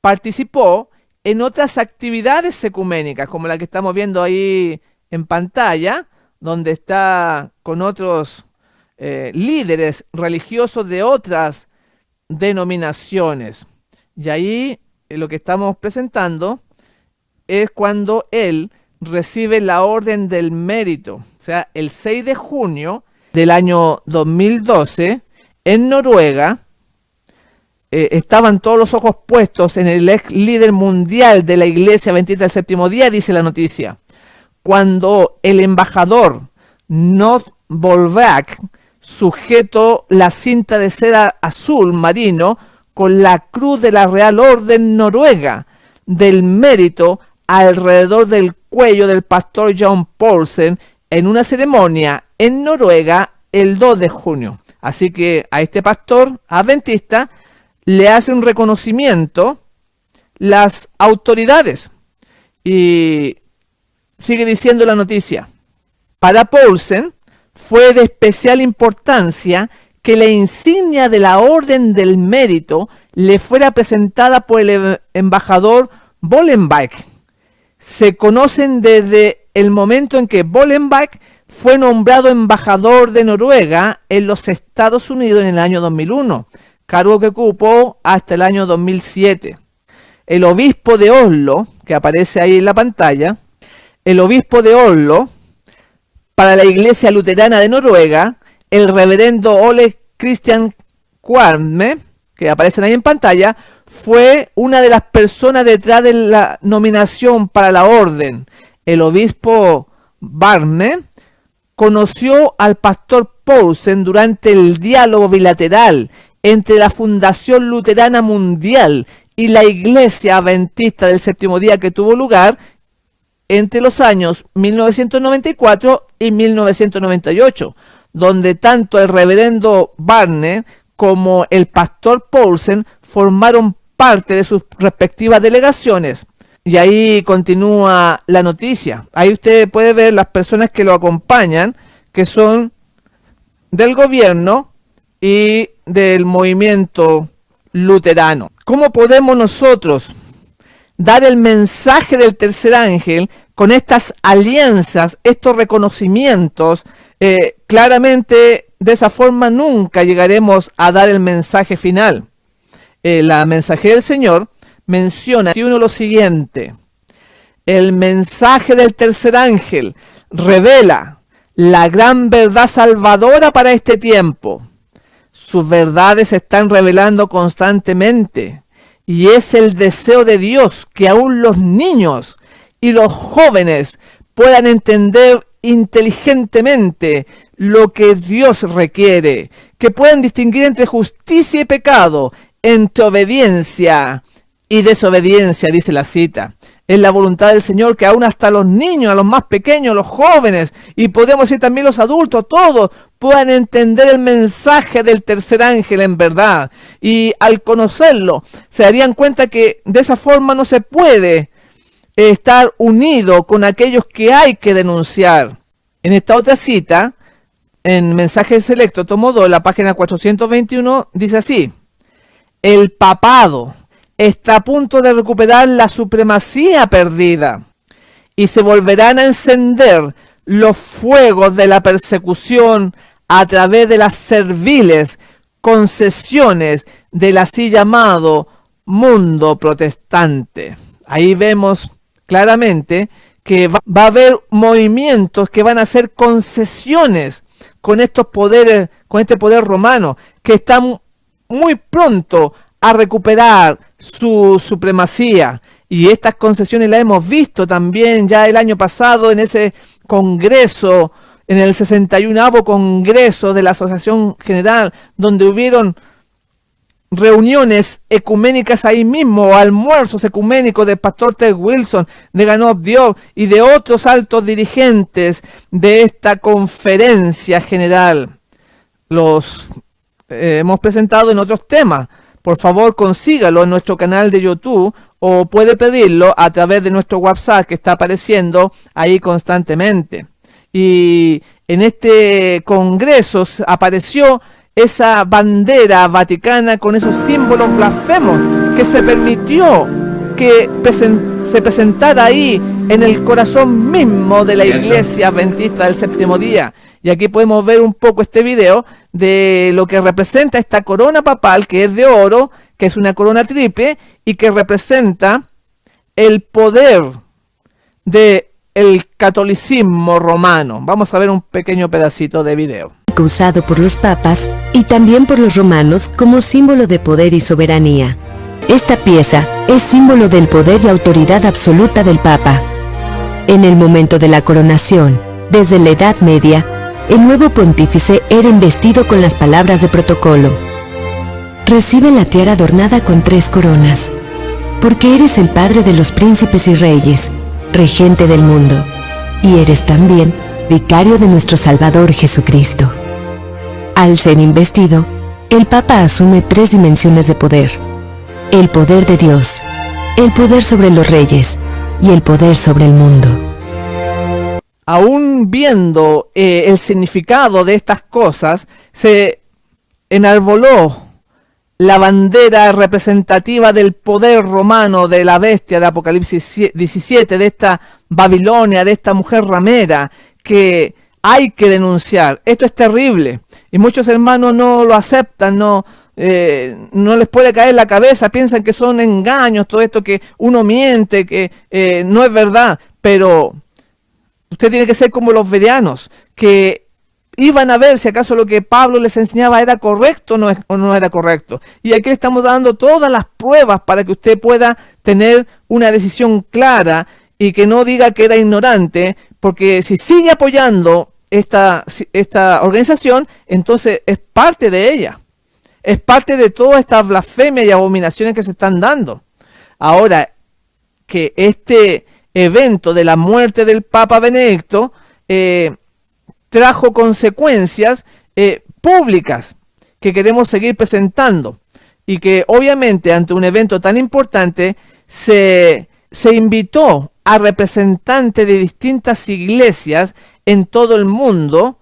participó en otras actividades ecuménicas, como la que estamos viendo ahí en pantalla, donde está con otros líderes religiosos de otras denominaciones. Y ahí lo que estamos presentando es cuando él recibe la Orden del Mérito. O sea, el 6 de junio del año 2012, en Noruega, estaban todos los ojos puestos en el ex líder mundial de la Iglesia Adventista del Séptimo Día, dice la noticia. Cuando el embajador Not Volvak sujetó la cinta de seda azul marino con la cruz de la Real Orden Noruega del Mérito alrededor del cuello del pastor John Paulsen en una ceremonia en Noruega el 2 de junio. Así que a este pastor adventista le hace un reconocimiento las autoridades. Y sigue diciendo la noticia. Para Paulsen fue de especial importancia que la insignia de la Orden del Mérito le fuera presentada por el embajador Bollenbach. Se conocen desde el momento en que Bollenbach fue nombrado embajador de Noruega en los Estados Unidos en el año 2001, cargo que ocupó hasta el año 2007. El obispo de Oslo, que aparece ahí en la pantalla, el obispo de Oslo, para la Iglesia Luterana de Noruega, el reverendo Ole Christian Kvarme, que aparecen ahí en pantalla, fue una de las personas detrás de la nominación para la orden. El obispo Barne conoció al pastor Paulsen durante el diálogo bilateral entre la Fundación Luterana Mundial y la Iglesia Adventista del Séptimo Día que tuvo lugar entre los años 1994 y 1998, donde tanto el reverendo Barne como el pastor Paulsen formaron parte de sus respectivas delegaciones. Y ahí continúa la noticia. Ahí usted puede ver las personas que lo acompañan, que son del gobierno y del movimiento luterano. ¿Cómo podemos nosotros dar el mensaje del tercer ángel con estas alianzas, estos reconocimientos? Claramente, de esa forma nunca llegaremos a dar el mensaje final. La mensajera del Señor menciona aquí lo siguiente: el mensaje del tercer ángel revela la gran verdad salvadora para este tiempo. Sus verdades se están revelando constantemente y es el deseo de Dios que aún los niños y los jóvenes puedan entender inteligentemente lo que Dios requiere, que puedan distinguir entre justicia y pecado, entre obediencia y desobediencia, dice la cita. Es la voluntad del Señor que aún hasta los niños, a los más pequeños, los jóvenes, y podemos decir también los adultos, todos puedan entender el mensaje del tercer ángel en verdad. Y al conocerlo, se darían cuenta que de esa forma no se puede estar unido con aquellos que hay que denunciar. En esta otra cita, en Mensaje Selecto, tomo 2, la página 421, dice así: el papado está a punto de recuperar la supremacía perdida y se volverán a encender los fuegos de la persecución a través de las serviles concesiones del así llamado mundo protestante. Ahí vemos claramente que va a haber movimientos que van a hacer concesiones con estos poderes, con este poder romano, que están muy pronto a recuperar su supremacía. Y estas concesiones las hemos visto también ya el año pasado en ese congreso, en el 61º congreso de la Asociación General, donde hubieron reuniones ecuménicas ahí mismo, o almuerzos ecuménicos del pastor Ted Wilson, de Ganov Diop y de otros altos dirigentes de esta conferencia general. Los hemos presentado en otros temas. Por favor, consígalo en nuestro canal de YouTube o puede pedirlo a través de nuestro WhatsApp que está apareciendo ahí constantemente. Y en este congreso apareció esa bandera vaticana con esos símbolos blasfemos que se permitió que se presentara ahí en el corazón mismo de la Iglesia Adventista del Séptimo Día. Y aquí podemos ver un poco este video de lo que representa esta corona papal, que es de oro, que es una corona triple y que representa el poder del catolicismo romano. Vamos a ver un pequeño pedacito de video. Usado por los papas y también por los romanos como símbolo de poder y soberanía. Esta pieza es símbolo del poder y autoridad absoluta del Papa. En el momento de la coronación, desde la Edad Media, el nuevo pontífice era investido con las palabras de protocolo. Recibe la tiara adornada con 3 coronas, porque eres el padre de los príncipes y reyes, regente del mundo, y eres también vicario de nuestro Salvador Jesucristo. Al ser investido, el Papa asume 3 dimensiones de poder: el poder de Dios, el poder sobre los reyes y el poder sobre el mundo. Aún viendo el significado de estas cosas, se enarboló la bandera representativa del poder romano de la bestia de Apocalipsis 17, de esta Babilonia, de esta mujer ramera, que hay que denunciar. Esto es terrible y muchos hermanos no lo aceptan, no les puede caer la cabeza, piensan que son engaños, todo esto, que uno miente, que no es verdad. Pero usted tiene que ser como los bereanos, que iban a ver si acaso lo que Pablo les enseñaba era correcto o no era correcto. Y aquí le estamos dando todas las pruebas para que usted pueda tener una decisión clara y que no diga que era ignorante, porque si sigue apoyando esta organización, entonces es parte de ella. Es parte de todas estas blasfemias y abominaciones que se están dando. Ahora, que este evento de la muerte del Papa Benedicto trajo consecuencias públicas que queremos seguir presentando, y que obviamente ante un evento tan importante se invitó a representantes de distintas iglesias en todo el mundo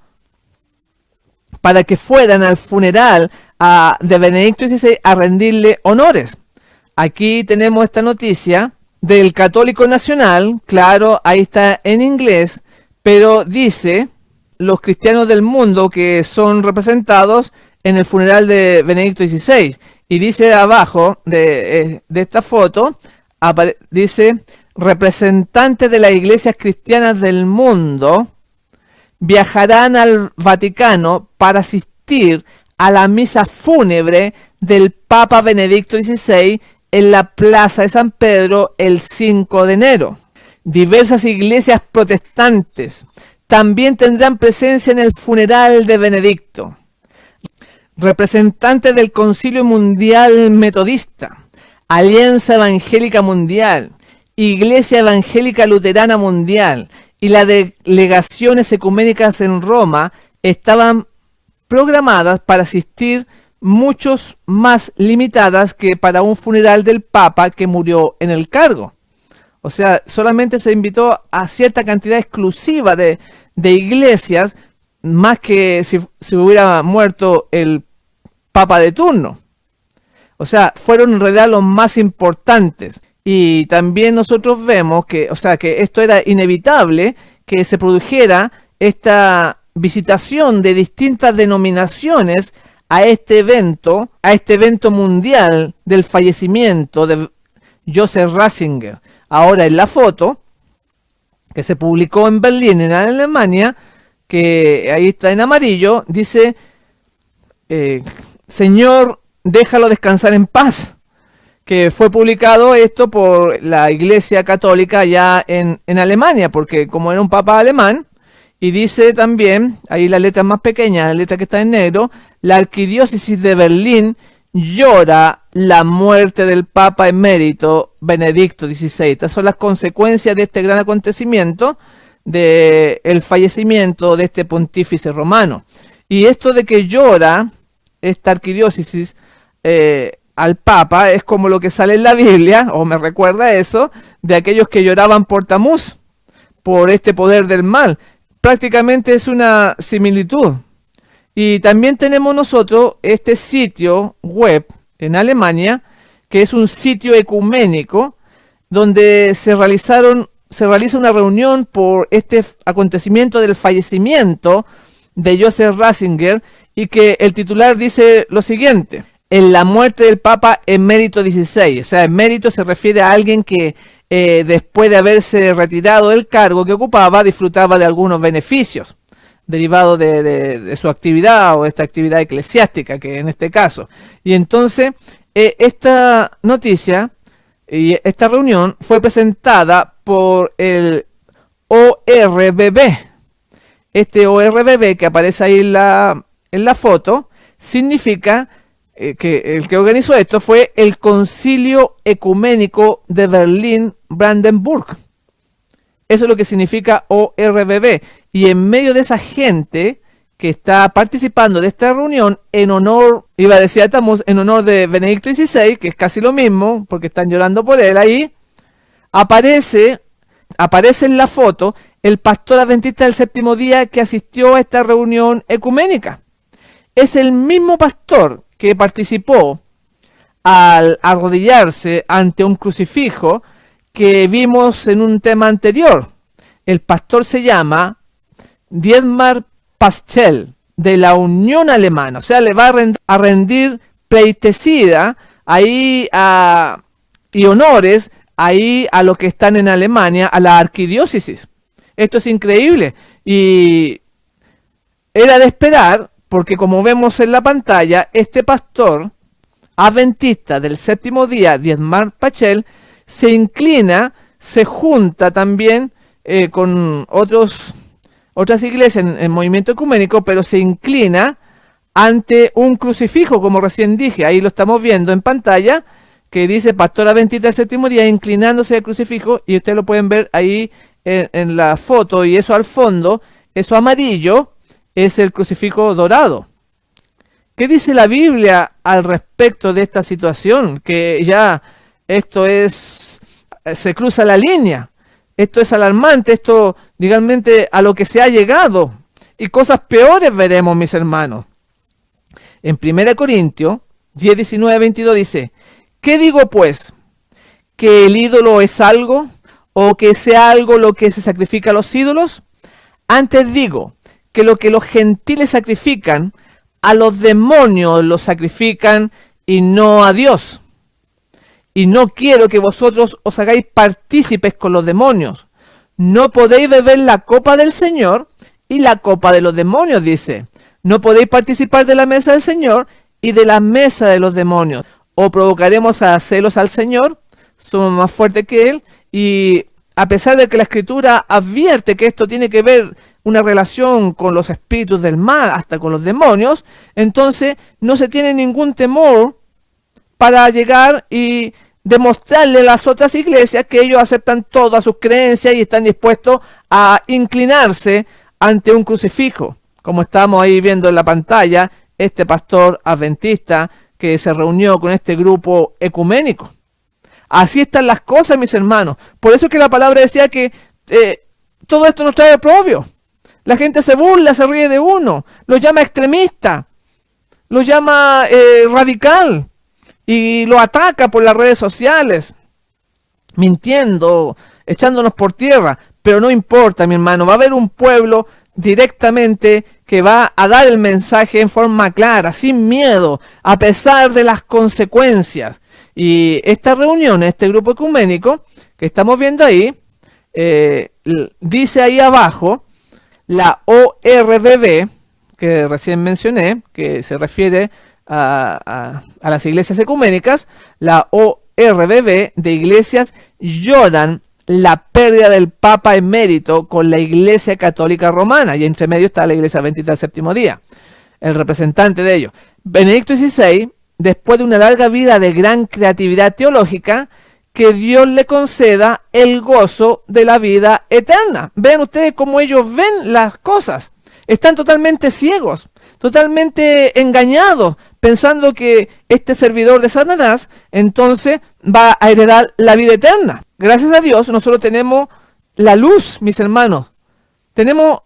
para que fueran al funeral de Benedicto XVI a rendirle honores. Aquí tenemos esta noticia del Católico Nacional, claro, ahí está en inglés, pero dice los cristianos del mundo que son representados en el funeral de Benedicto XVI, y dice abajo de esta foto, dice: representantes de las iglesias cristianas del mundo viajarán al Vaticano para asistir a la misa fúnebre del Papa Benedicto XVI en la Plaza de San Pedro el 5 de enero. Diversas iglesias protestantes también tendrán presencia en el funeral de Benedicto. Representantes del Concilio Mundial Metodista, Alianza Evangélica Mundial, Iglesia Evangélica Luterana Mundial y las delegaciones ecuménicas en Roma estaban programadas para asistir, muchos más limitadas que para un funeral del Papa que murió en el cargo. O sea, solamente se invitó a cierta cantidad exclusiva de iglesias, más que si hubiera muerto el Papa de turno. O sea, fueron en realidad los más importantes. Y también nosotros vemos que esto era inevitable, que se produjera esta visitación de distintas denominaciones a este evento mundial del fallecimiento de Joseph Ratzinger. Ahora, en la foto que se publicó en Berlín, en Alemania, que ahí está en amarillo, dice: Señor, déjalo descansar en paz. Que fue publicado esto por la Iglesia Católica ya en Alemania, porque como era un papa alemán. Y dice también, ahí la letra más pequeña, la letra que está en negro: la Arquidiócesis de Berlín llora la muerte del Papa emérito Benedicto XVI. Estas son las consecuencias de este gran acontecimiento, del fallecimiento de este pontífice romano. Y esto de que llora esta arquidiócesis al Papa es como lo que sale en la Biblia, o me recuerda eso, de aquellos que lloraban por Tamuz, por este poder del mal. Prácticamente es una similitud. Y también tenemos nosotros este sitio web en Alemania, que es un sitio ecuménico, donde se realiza una reunión por este acontecimiento del fallecimiento de Joseph Ratzinger, y que el titular dice lo siguiente: en la muerte del Papa emérito XVI. O sea, emérito se refiere a alguien que después de haberse retirado del cargo que ocupaba, disfrutaba de algunos beneficios derivados de su actividad o esta actividad eclesiástica, que en este caso. Y entonces, esta noticia y esta reunión fue presentada por el ORBB. Este ORBB que aparece ahí en la foto significa que el que organizó esto fue el Concilio Ecuménico de Berlín-Brandenburg. Eso es lo que significa ORBB. Y en medio de esa gente que está participando de esta reunión, en honor, iba a decir a Tamuz, en honor de Benedicto XVI, que es casi lo mismo, porque están llorando por él ahí, aparece en la foto el pastor adventista del séptimo día que asistió a esta reunión ecuménica. Es el mismo pastor que participó al arrodillarse ante un crucifijo que vimos en un tema anterior. El pastor se llama Dietmar Paschel, de la Unión Alemana. O sea, le va a rendir pleitesía ahí y honores ahí a los que están en Alemania, a la arquidiócesis. Esto es increíble. Y era de esperar, porque como vemos en la pantalla, este pastor adventista del séptimo día, Dietmar Paschel, se inclina, se junta también con otras iglesias en movimiento ecuménico, pero se inclina ante un crucifijo, como recién dije. Ahí lo estamos viendo en pantalla, que dice pastor adventista del séptimo día inclinándose al crucifijo, y ustedes lo pueden ver ahí en la foto, y eso al fondo, eso amarillo, es el crucifijo dorado. ¿Qué dice la Biblia al respecto de esta situación? Que ya esto se cruza la línea. Esto es alarmante, esto, digamos, a lo que se ha llegado. Y cosas peores veremos, mis hermanos. En 1 Corintios 10, 19, 22 dice: ¿qué digo pues? ¿Que el ídolo es algo? ¿O que sea algo lo que se sacrifica a los ídolos? Antes digo que lo que los gentiles sacrifican, a los demonios los sacrifican y no a Dios. Y no quiero que vosotros os hagáis partícipes con los demonios. No podéis beber la copa del Señor y la copa de los demonios, dice. No podéis participar de la mesa del Señor y de la mesa de los demonios. O provocaremos a celos al Señor, somos más fuertes que Él. Y a pesar de que la Escritura advierte que esto tiene que ver una relación con los espíritus del mal, hasta con los demonios, entonces no se tiene ningún temor para llegar y demostrarle a las otras iglesias que ellos aceptan todas sus creencias y están dispuestos a inclinarse ante un crucifijo, como estamos ahí viendo en la pantalla, este pastor adventista que se reunió con este grupo ecuménico. Así están las cosas, mis hermanos. Por eso es que la palabra decía que todo esto nos trae oprobio. La gente se burla, se ríe de uno, lo llama extremista, lo llama radical y lo ataca por las redes sociales, mintiendo, echándonos por tierra. Pero no importa, mi hermano, va a haber un pueblo directamente que va a dar el mensaje en forma clara, sin miedo, a pesar de las consecuencias. Y esta reunión, este grupo ecuménico que estamos viendo ahí, dice ahí abajo, la ORBB, que recién mencioné, que se refiere a las iglesias ecuménicas, la ORBB de iglesias lloran la pérdida del Papa emérito con la Iglesia Católica Romana, y entre medio está la Iglesia Adventista del Séptimo Día, el representante de ellos. Benedicto XVI después de una larga vida de gran creatividad teológica, que Dios le conceda el gozo de la vida eterna. Vean ustedes cómo ellos ven las cosas. Están totalmente ciegos, totalmente engañados, pensando que este servidor de Satanás entonces va a heredar la vida eterna. Gracias a Dios nosotros tenemos la luz, mis hermanos. Tenemos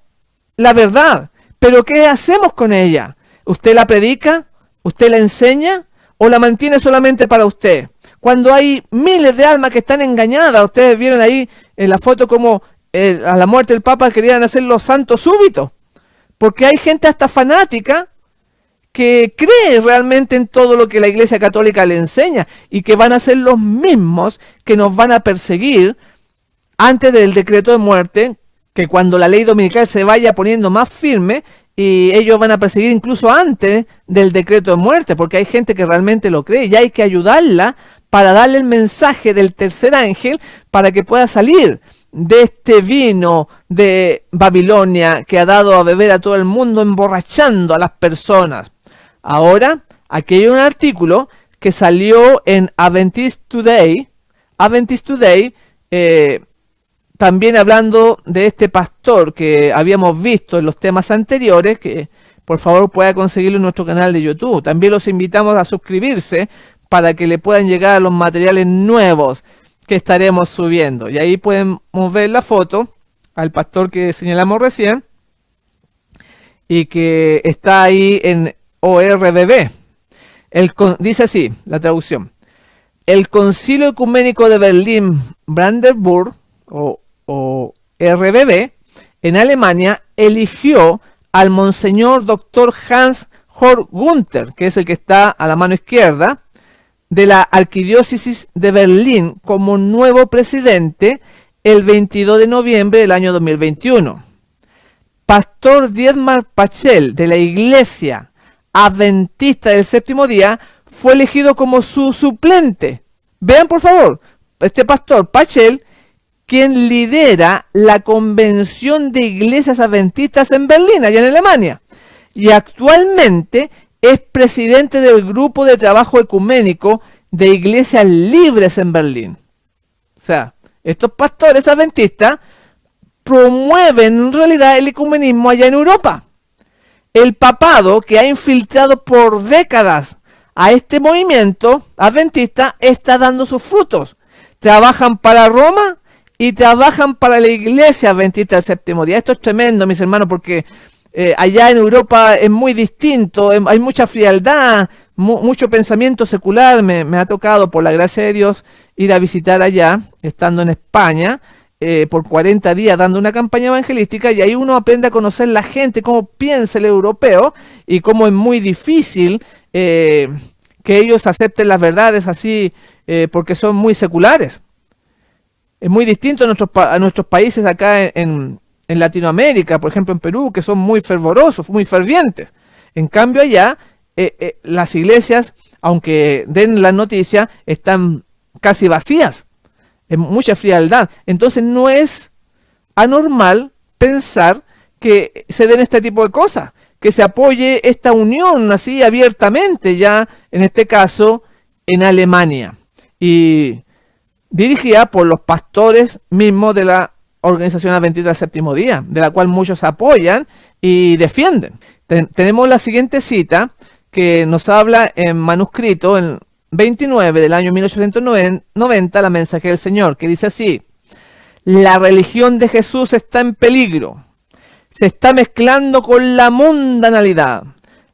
la verdad. Pero ¿qué hacemos con ella? ¿Usted la predica? ¿Usted la enseña? ¿O la mantiene solamente para usted? Cuando hay miles de almas que están engañadas, ustedes vieron ahí en la foto como a la muerte del Papa querían hacer los santos súbitos. Porque hay gente hasta fanática que cree realmente en todo lo que la Iglesia Católica le enseña y que van a ser los mismos que nos van a perseguir antes del decreto de muerte, que cuando la ley dominical se vaya poniendo más firme, y ellos van a perseguir incluso antes del decreto de muerte, porque hay gente que realmente lo cree y hay que ayudarla para darle el mensaje del tercer ángel para que pueda salir de este vino de Babilonia que ha dado a beber a todo el mundo, emborrachando a las personas. Ahora, aquí hay un artículo que salió en Adventist Today, también hablando de este pastor que habíamos visto en los temas anteriores, que por favor pueda conseguirlo en nuestro canal de YouTube. También los invitamos a suscribirse para que le puedan llegar los materiales nuevos que estaremos subiendo. Y ahí podemos ver la foto al pastor que señalamos recién y que está ahí en ORBB. Dice así la traducción: el Concilio Ecuménico de Berlín-Brandenburg o RBB en Alemania eligió al Monseñor Dr. Hans Horst Gunther, que es el que está a la mano izquierda, de la Arquidiócesis de Berlín como nuevo presidente el 22 de noviembre del año 2021. Pastor Dietmar Pachel de la Iglesia Adventista del Séptimo Día fue elegido como su suplente. Vean por favor, este pastor Pachel, quien lidera la Convención de Iglesias Adventistas en Berlín, allá en Alemania, y actualmente es presidente del Grupo de Trabajo Ecuménico de Iglesias Libres en Berlín. O sea, estos pastores adventistas promueven en realidad el ecumenismo allá en Europa. El papado, que ha infiltrado por décadas a este movimiento adventista, está dando sus frutos. Trabajan para Roma y trabajan para la Iglesia Adventista del Séptimo Día. Esto es tremendo, mis hermanos, porque allá en Europa es muy distinto, hay mucha frialdad, mucho pensamiento secular. Me ha tocado, por la gracia de Dios, ir a visitar allá, estando en España, por 40 días dando una campaña evangelística, y ahí uno aprende a conocer la gente, cómo piensa el europeo, y cómo es muy difícil que ellos acepten las verdades así, porque son muy seculares. Es muy distinto a nuestros países acá en Latinoamérica, por ejemplo en Perú, que son muy fervorosos, muy fervientes. En cambio allá, las iglesias, aunque den la noticia, están casi vacías, en mucha frialdad. Entonces no es anormal pensar que se den este tipo de cosas, que se apoye esta unión así abiertamente ya, en este caso, en Alemania. Y dirigida por los pastores mismos de la Organización Adventista del Séptimo Día, de la cual muchos apoyan y defienden. Tenemos la siguiente cita que nos habla en manuscrito, en 29 del año 1890, la Mensaje del Señor, que dice así: la religión de Jesús está en peligro, se está mezclando con la mundanalidad.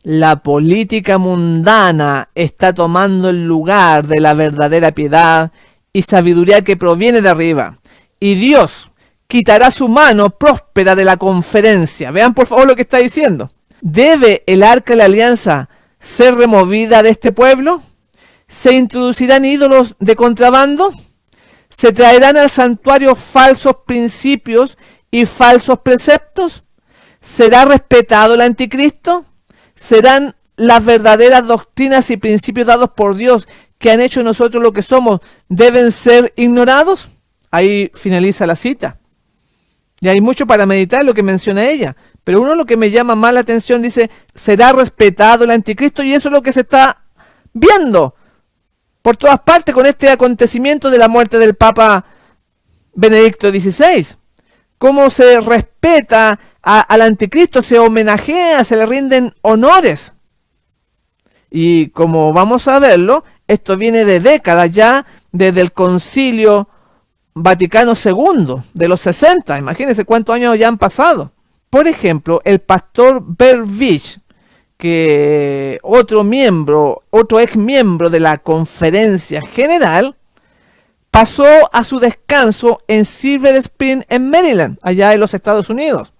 La política mundana está tomando el lugar de la verdadera piedad y sabiduría que proviene de arriba, y Dios quitará su mano próspera de la conferencia. Vean por favor lo que está diciendo. ¿Debe el arca de la alianza ser removida de este pueblo? ¿Se introducirán ídolos de contrabando? ¿Se traerán al santuario falsos principios y falsos preceptos? ¿Será respetado el anticristo? ¿Serán las verdaderas doctrinas y principios dados por Dios, que han hecho nosotros lo que somos, deben ser ignorados? Ahí finaliza la cita. Y hay mucho para meditar lo que menciona ella. Pero uno, lo que me llama más la atención, dice, será respetado el anticristo, y eso es lo que se está viendo por todas partes con este acontecimiento de la muerte del Papa Benedicto XVI. Cómo se respeta al anticristo, se homenajea, se le rinden honores. Y como vamos a verlo, esto viene de décadas ya, desde el Concilio Vaticano II, de los 60. Imagínense cuántos años ya han pasado. Por ejemplo, el pastor Bervich, que otro ex miembro de la Conferencia General, pasó a su descanso en Silver Spring, en Maryland, allá en los Estados Unidos.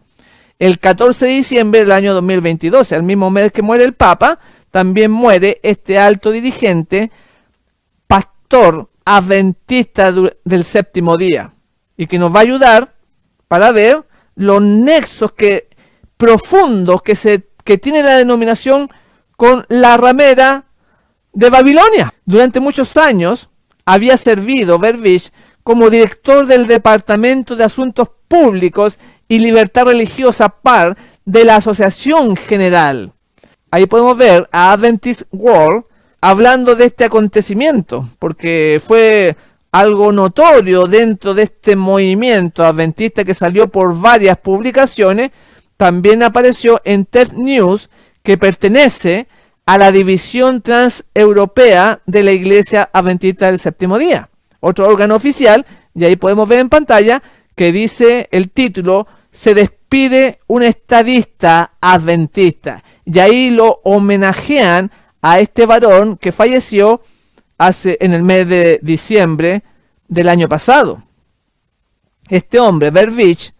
El 14 de diciembre del año 2022, el mismo mes que muere el Papa, también muere este alto dirigente, pastor adventista del séptimo día, y que nos va a ayudar para ver los nexos profundos que tiene la denominación con la ramera de Babilonia. Durante muchos años había servido Bervich como director del Departamento de Asuntos Públicos y Libertad Religiosa PAR de la Asociación General. Ahí podemos ver a Adventist World hablando de este acontecimiento, porque fue algo notorio dentro de este movimiento adventista que salió por varias publicaciones. También apareció en TED News, que pertenece a la división transeuropea de la Iglesia Adventista del Séptimo Día, otro órgano oficial, y ahí podemos ver en pantalla que dice el título: se despide un estadista adventista, y ahí lo homenajean a este varón que falleció en el mes de diciembre del año pasado. Este hombre, Bervich,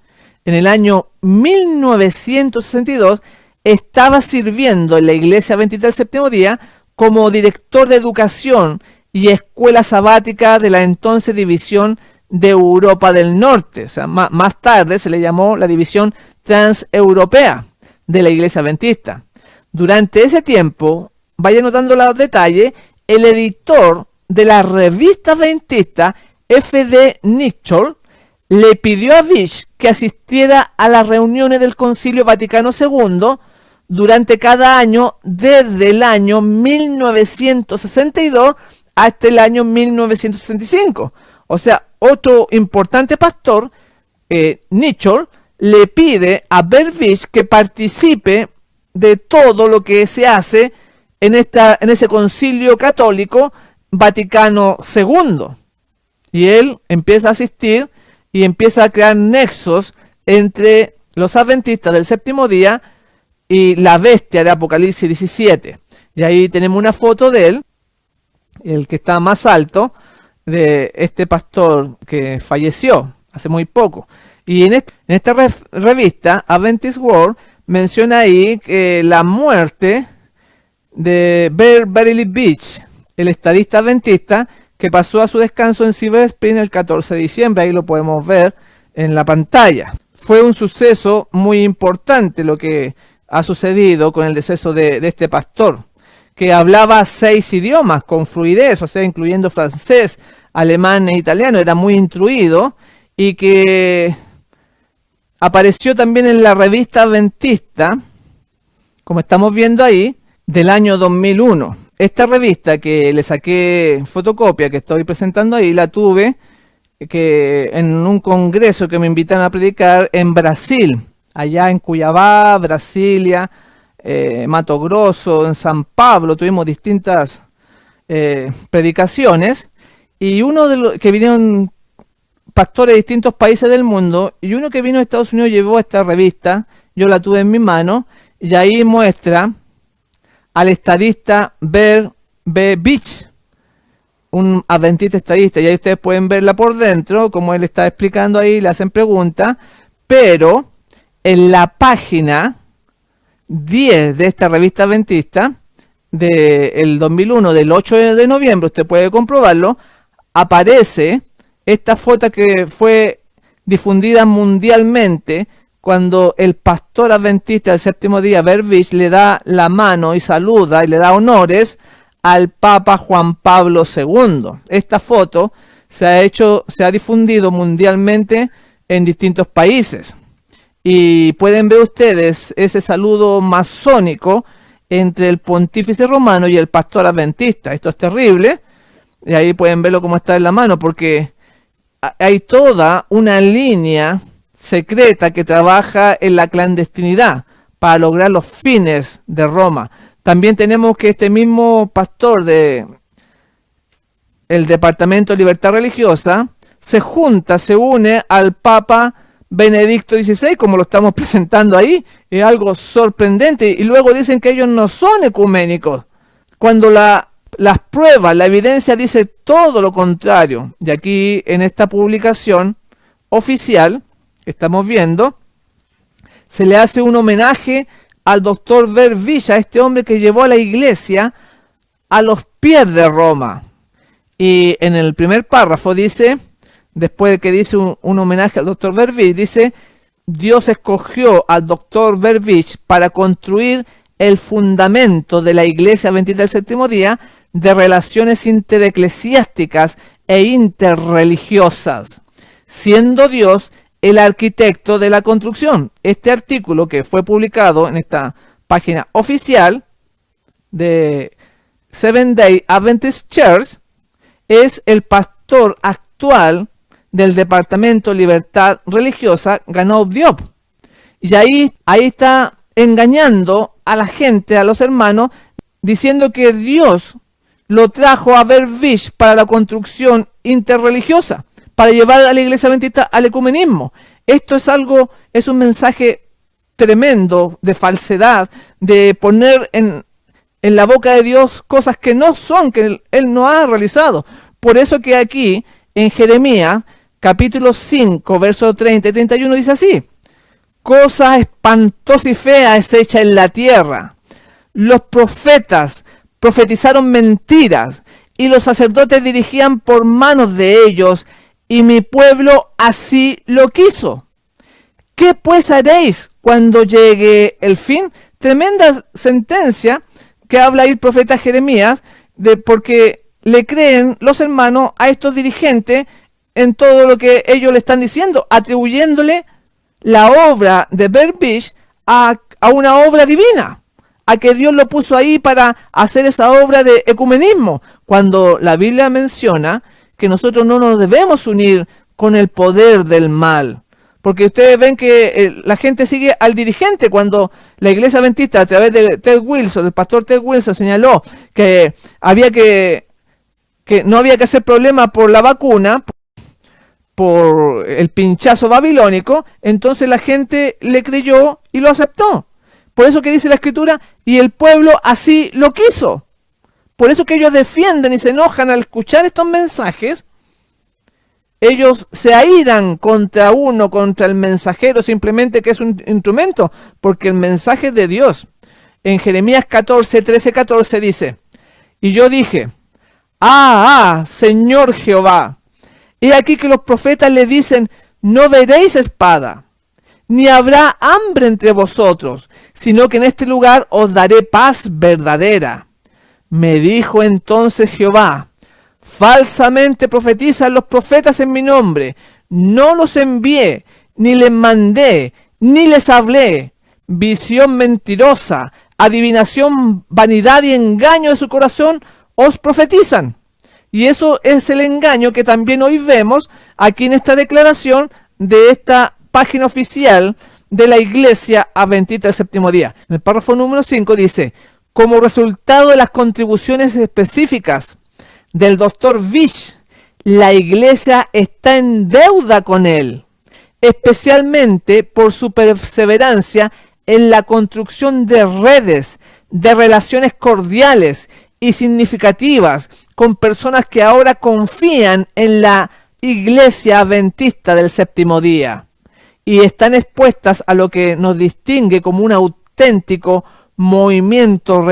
en el año 1962 estaba sirviendo en la Iglesia Adventista del Séptimo Día como director de educación y escuela sabática de la entonces División de Europa del Norte. O sea, más tarde se le llamó la División Transeuropea de la Iglesia Adventista. Durante ese tiempo, vaya notando los detalles, el editor de la revista adventista, F.D. Nicholl, le pidió a Vich que asistiera a las reuniones del Concilio Vaticano II durante cada año desde el año 1962 hasta el año 1965. O sea, otro importante pastor, Nicholl, le pide a Bervich que participe de todo lo que se hace en ese concilio católico Vaticano II. Y él empieza a asistir y empieza a crear nexos entre los adventistas del séptimo día y la bestia de Apocalipsis 17. Y ahí tenemos una foto de él, el que está más alto, de este pastor que falleció hace muy poco. Y en esta revista, Adventist World, menciona ahí que la muerte de Beverly Beach, el estadista adventista, que pasó a su descanso en Silver Spring el 14 de diciembre. Ahí lo podemos ver en la pantalla. Fue un suceso muy importante lo que ha sucedido con el deceso de este pastor, que hablaba 6 idiomas con fluidez, o sea, incluyendo francés, alemán e italiano. Era muy instruido y que apareció también en la revista adventista, como estamos viendo ahí, del año 2001. Esta revista que le saqué fotocopia, que estoy presentando ahí, la tuve en un congreso que me invitan a predicar en Brasil, allá en Cuiabá, Brasilia, Mato Grosso, en San Pablo. Tuvimos distintas predicaciones, y uno de los que vinieron pastores de distintos países del mundo, y uno que vino de Estados Unidos llevó esta revista. Yo la tuve en mi mano, y ahí muestra al estadista B. Beach, un adventista estadista, y ahí ustedes pueden verla por dentro, como él está explicando ahí, le hacen preguntas, pero en la página 10 de esta revista adventista del 2001, del 8 de noviembre, usted puede comprobarlo, aparece esta foto que fue difundida mundialmente cuando el pastor adventista del séptimo día, Bervich, le da la mano y saluda y le da honores al Papa Juan Pablo II. Esta foto se ha difundido mundialmente en distintos países. Y pueden ver ustedes ese saludo masónico entre el pontífice romano y el pastor adventista. Esto es terrible, y ahí pueden verlo como está en la mano, porque hay toda una línea secreta que trabaja en la clandestinidad para lograr los fines de Roma. También tenemos que este mismo pastor de el Departamento de Libertad Religiosa se une al Papa Benedicto XVI, como lo estamos presentando ahí. Es algo sorprendente. Y luego dicen que ellos no son ecuménicos, cuando las pruebas, la evidencia dice todo lo contrario. Y aquí en esta publicación oficial que estamos viendo, se le hace un homenaje al doctor Vervich, a este hombre que llevó a la iglesia a los pies de Roma. Y en el primer párrafo dice, después de que dice un homenaje al doctor Vervich, dice: Dios escogió al doctor Vervich para construir el fundamento de la iglesia adventista del séptimo día de relaciones intereclesiásticas e interreligiosas, siendo Dios el arquitecto de la construcción. Este artículo, que fue publicado en esta página oficial de Seventh Day Adventist Church, es el pastor actual del Departamento de Libertad Religiosa, Ganob Diop. Y ahí está engañando a la gente, a los hermanos, diciendo que Dios lo trajo a Vervich para la construcción interreligiosa, para llevar a la iglesia adventista al ecumenismo. Esto es un mensaje tremendo de falsedad, de poner en la boca de Dios cosas que no son, que Él no ha realizado. Por eso que aquí, en Jeremías, capítulo 5, versos 30 y 31, dice así: cosa espantosa y fea es hecha en la tierra. Los profetas profetizaron mentiras, y los sacerdotes dirigían por manos de ellos, y mi pueblo así lo quiso. ¿Qué pues haréis cuando llegue el fin? Tremenda sentencia que habla ahí el profeta Jeremías, porque le creen los hermanos a estos dirigentes en todo lo que ellos le están diciendo, atribuyéndole la obra de Vervich a una obra divina, a que Dios lo puso ahí para hacer esa obra de ecumenismo, cuando la Biblia menciona que nosotros no nos debemos unir con el poder del mal. Porque ustedes ven que la gente sigue al dirigente, cuando la iglesia adventista, a través de Ted Wilson, del pastor Ted Wilson, señaló que no había que hacer problema por la vacuna, por el pinchazo babilónico. Entonces la gente le creyó y lo aceptó. Por eso que dice la Escritura, y el pueblo así lo quiso. Por eso que ellos defienden y se enojan al escuchar estos mensajes. Ellos se airan contra el mensajero, simplemente que es un instrumento, porque el mensaje es de Dios. En Jeremías 13:14 dice: y yo dije, Señor Jehová, he aquí que los profetas le dicen: no veréis espada, ni habrá hambre entre vosotros, sino que en este lugar os daré paz verdadera. Me dijo entonces Jehová: falsamente profetizan los profetas en mi nombre. No los envié, ni les mandé, ni les hablé. Visión mentirosa, adivinación, vanidad y engaño de su corazón os profetizan. Y eso es el engaño que también hoy vemos aquí en esta declaración de esta página oficial de la Iglesia Adventista del Séptimo Día. En el párrafo número 5 dice: como resultado de las contribuciones específicas del doctor Vich, la iglesia está en deuda con él, especialmente por su perseverancia en la construcción de redes, de relaciones cordiales y significativas con personas que ahora confían en la iglesia adventista del séptimo día y están expuestas a lo que nos distingue como un auténtico movimiento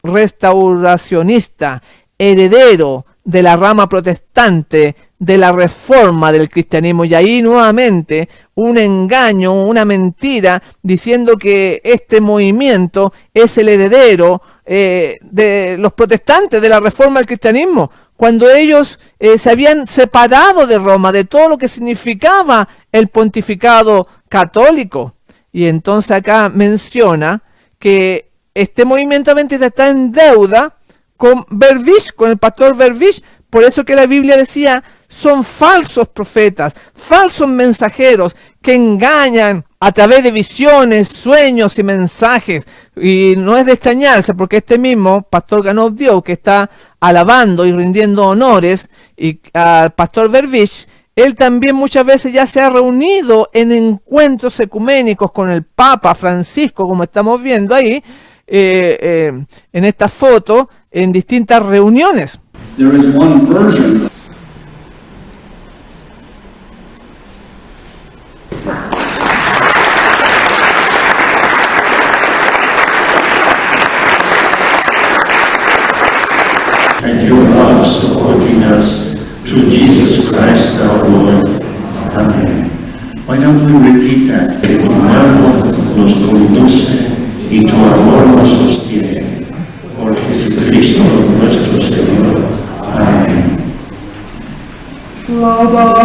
restauracionista, heredero de la rama protestante de la reforma del cristianismo. Y ahí nuevamente un engaño, una mentira, diciendo que este movimiento es el heredero de los protestantes de la reforma del cristianismo, cuando ellos se habían separado de Roma, de todo lo que significaba el pontificado católico. Y entonces acá menciona que este movimiento adventista está en deuda con Berbich, con el pastor Berbich. Por eso que la Biblia decía, son falsos profetas, falsos mensajeros que engañan a través de visiones, sueños y mensajes. Y no es de extrañarse, porque este mismo pastor Ganov Dio, que está alabando y rindiendo honores y al pastor Berbich, él también muchas veces ya se ha reunido en encuentros ecuménicos con el Papa Francisco, como estamos viendo ahí, en esta foto, en distintas reuniones. There is one version. And your love supporting us through Jesus Christ our Lord. Amén. Why don't we repeat that? Que tu amor nos conduce y tu amor nos sostiene. Por Jesucristo nuestro Señor. Amén. Laudate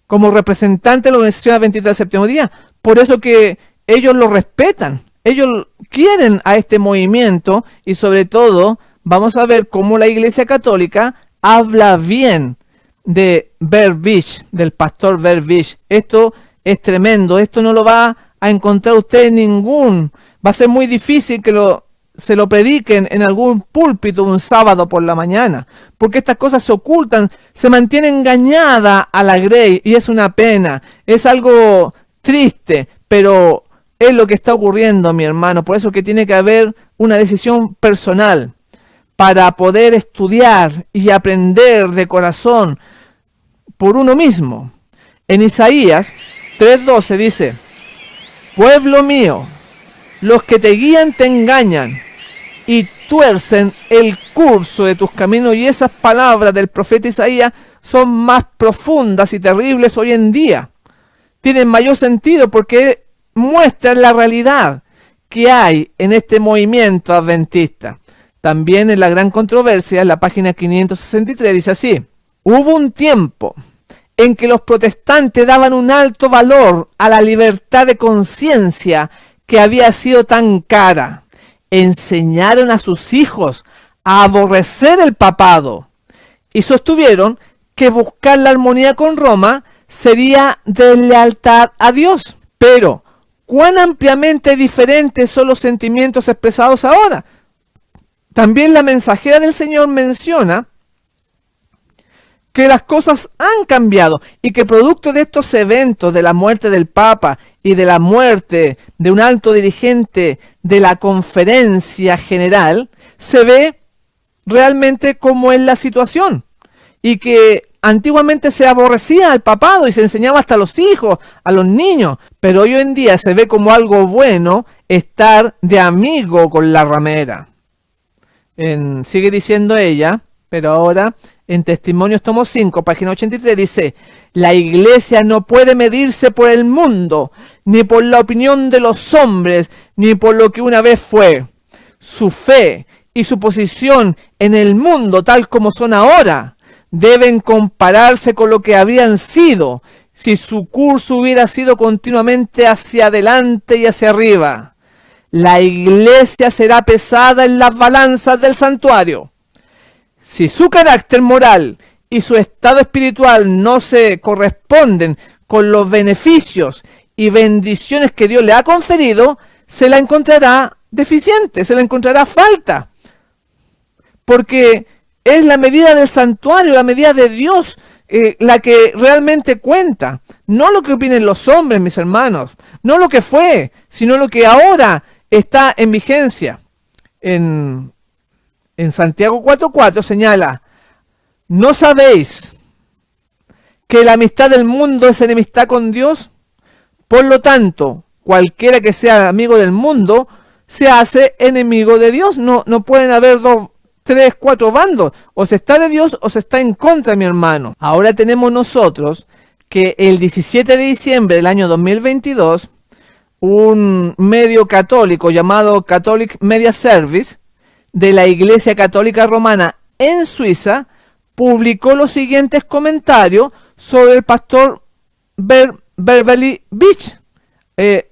como representante de la Organización Adventista del Séptimo Día. Por eso que ellos lo respetan, ellos quieren a este movimiento y sobre todo vamos a ver cómo la Iglesia Católica habla bien de Berbich, del pastor Berbich. Esto es tremendo, esto no lo va a encontrar usted en ningún, va a ser muy difícil que se lo prediquen en algún púlpito un sábado por la mañana, porque estas cosas se ocultan, se mantiene engañada a la grey y es una pena, es algo triste, pero es lo que está ocurriendo, mi hermano. Por eso que tiene que haber una decisión personal para poder estudiar y aprender de corazón por uno mismo. En Isaías 3:12 dice: pueblo mío, los que te guían te engañan y tuercen el curso de tus caminos. Y esas palabras del profeta Isaías son más profundas y terribles hoy en día. Tienen mayor sentido porque muestran la realidad que hay en este movimiento adventista. También en la gran controversia, en la página 563, dice así: hubo un tiempo en que los protestantes daban un alto valor a la libertad de conciencia que había sido tan cara. Enseñaron a sus hijos a aborrecer el papado y sostuvieron que buscar la armonía con Roma sería deslealtad a Dios. Pero, ¿cuán ampliamente diferentes son los sentimientos expresados ahora? También la mensajera del Señor menciona que las cosas han cambiado y que producto de estos eventos, de la muerte del Papa y de la muerte de un alto dirigente de la Conferencia General, se ve realmente cómo es la situación. Y que antiguamente se aborrecía al papado y se enseñaba hasta a los hijos, a los niños, pero hoy en día se ve como algo bueno estar de amigo con la ramera. Sigue diciendo ella, pero ahora en Testimonios tomo 5, página 83, dice: la iglesia no puede medirse por el mundo, ni por la opinión de los hombres, ni por lo que una vez fue. Su fe y su posición en el mundo, tal como son ahora, deben compararse con lo que habrían sido si su curso hubiera sido continuamente hacia adelante y hacia arriba. La iglesia será pesada en las balanzas del santuario. Si su carácter moral y su estado espiritual no se corresponden con los beneficios y bendiciones que Dios le ha conferido, se la encontrará deficiente, se la encontrará falta. Porque es la medida del santuario, la medida de Dios, la que realmente cuenta. No lo que opinen los hombres, mis hermanos, no lo que fue, sino lo que ahora está en vigencia. En en Santiago 4:4 señala: ¿no sabéis que la amistad del mundo es enemistad con Dios? Por lo tanto, cualquiera que sea amigo del mundo se hace enemigo de Dios. No pueden haber 2, 3, 4 bandos. O se está de Dios o se está en contra, mi hermano. Ahora tenemos nosotros que el 17 de diciembre del año 2022, un medio católico llamado Catholic Media Service de la Iglesia Católica Romana en Suiza publicó los siguientes comentarios sobre el pastor Beverly Beach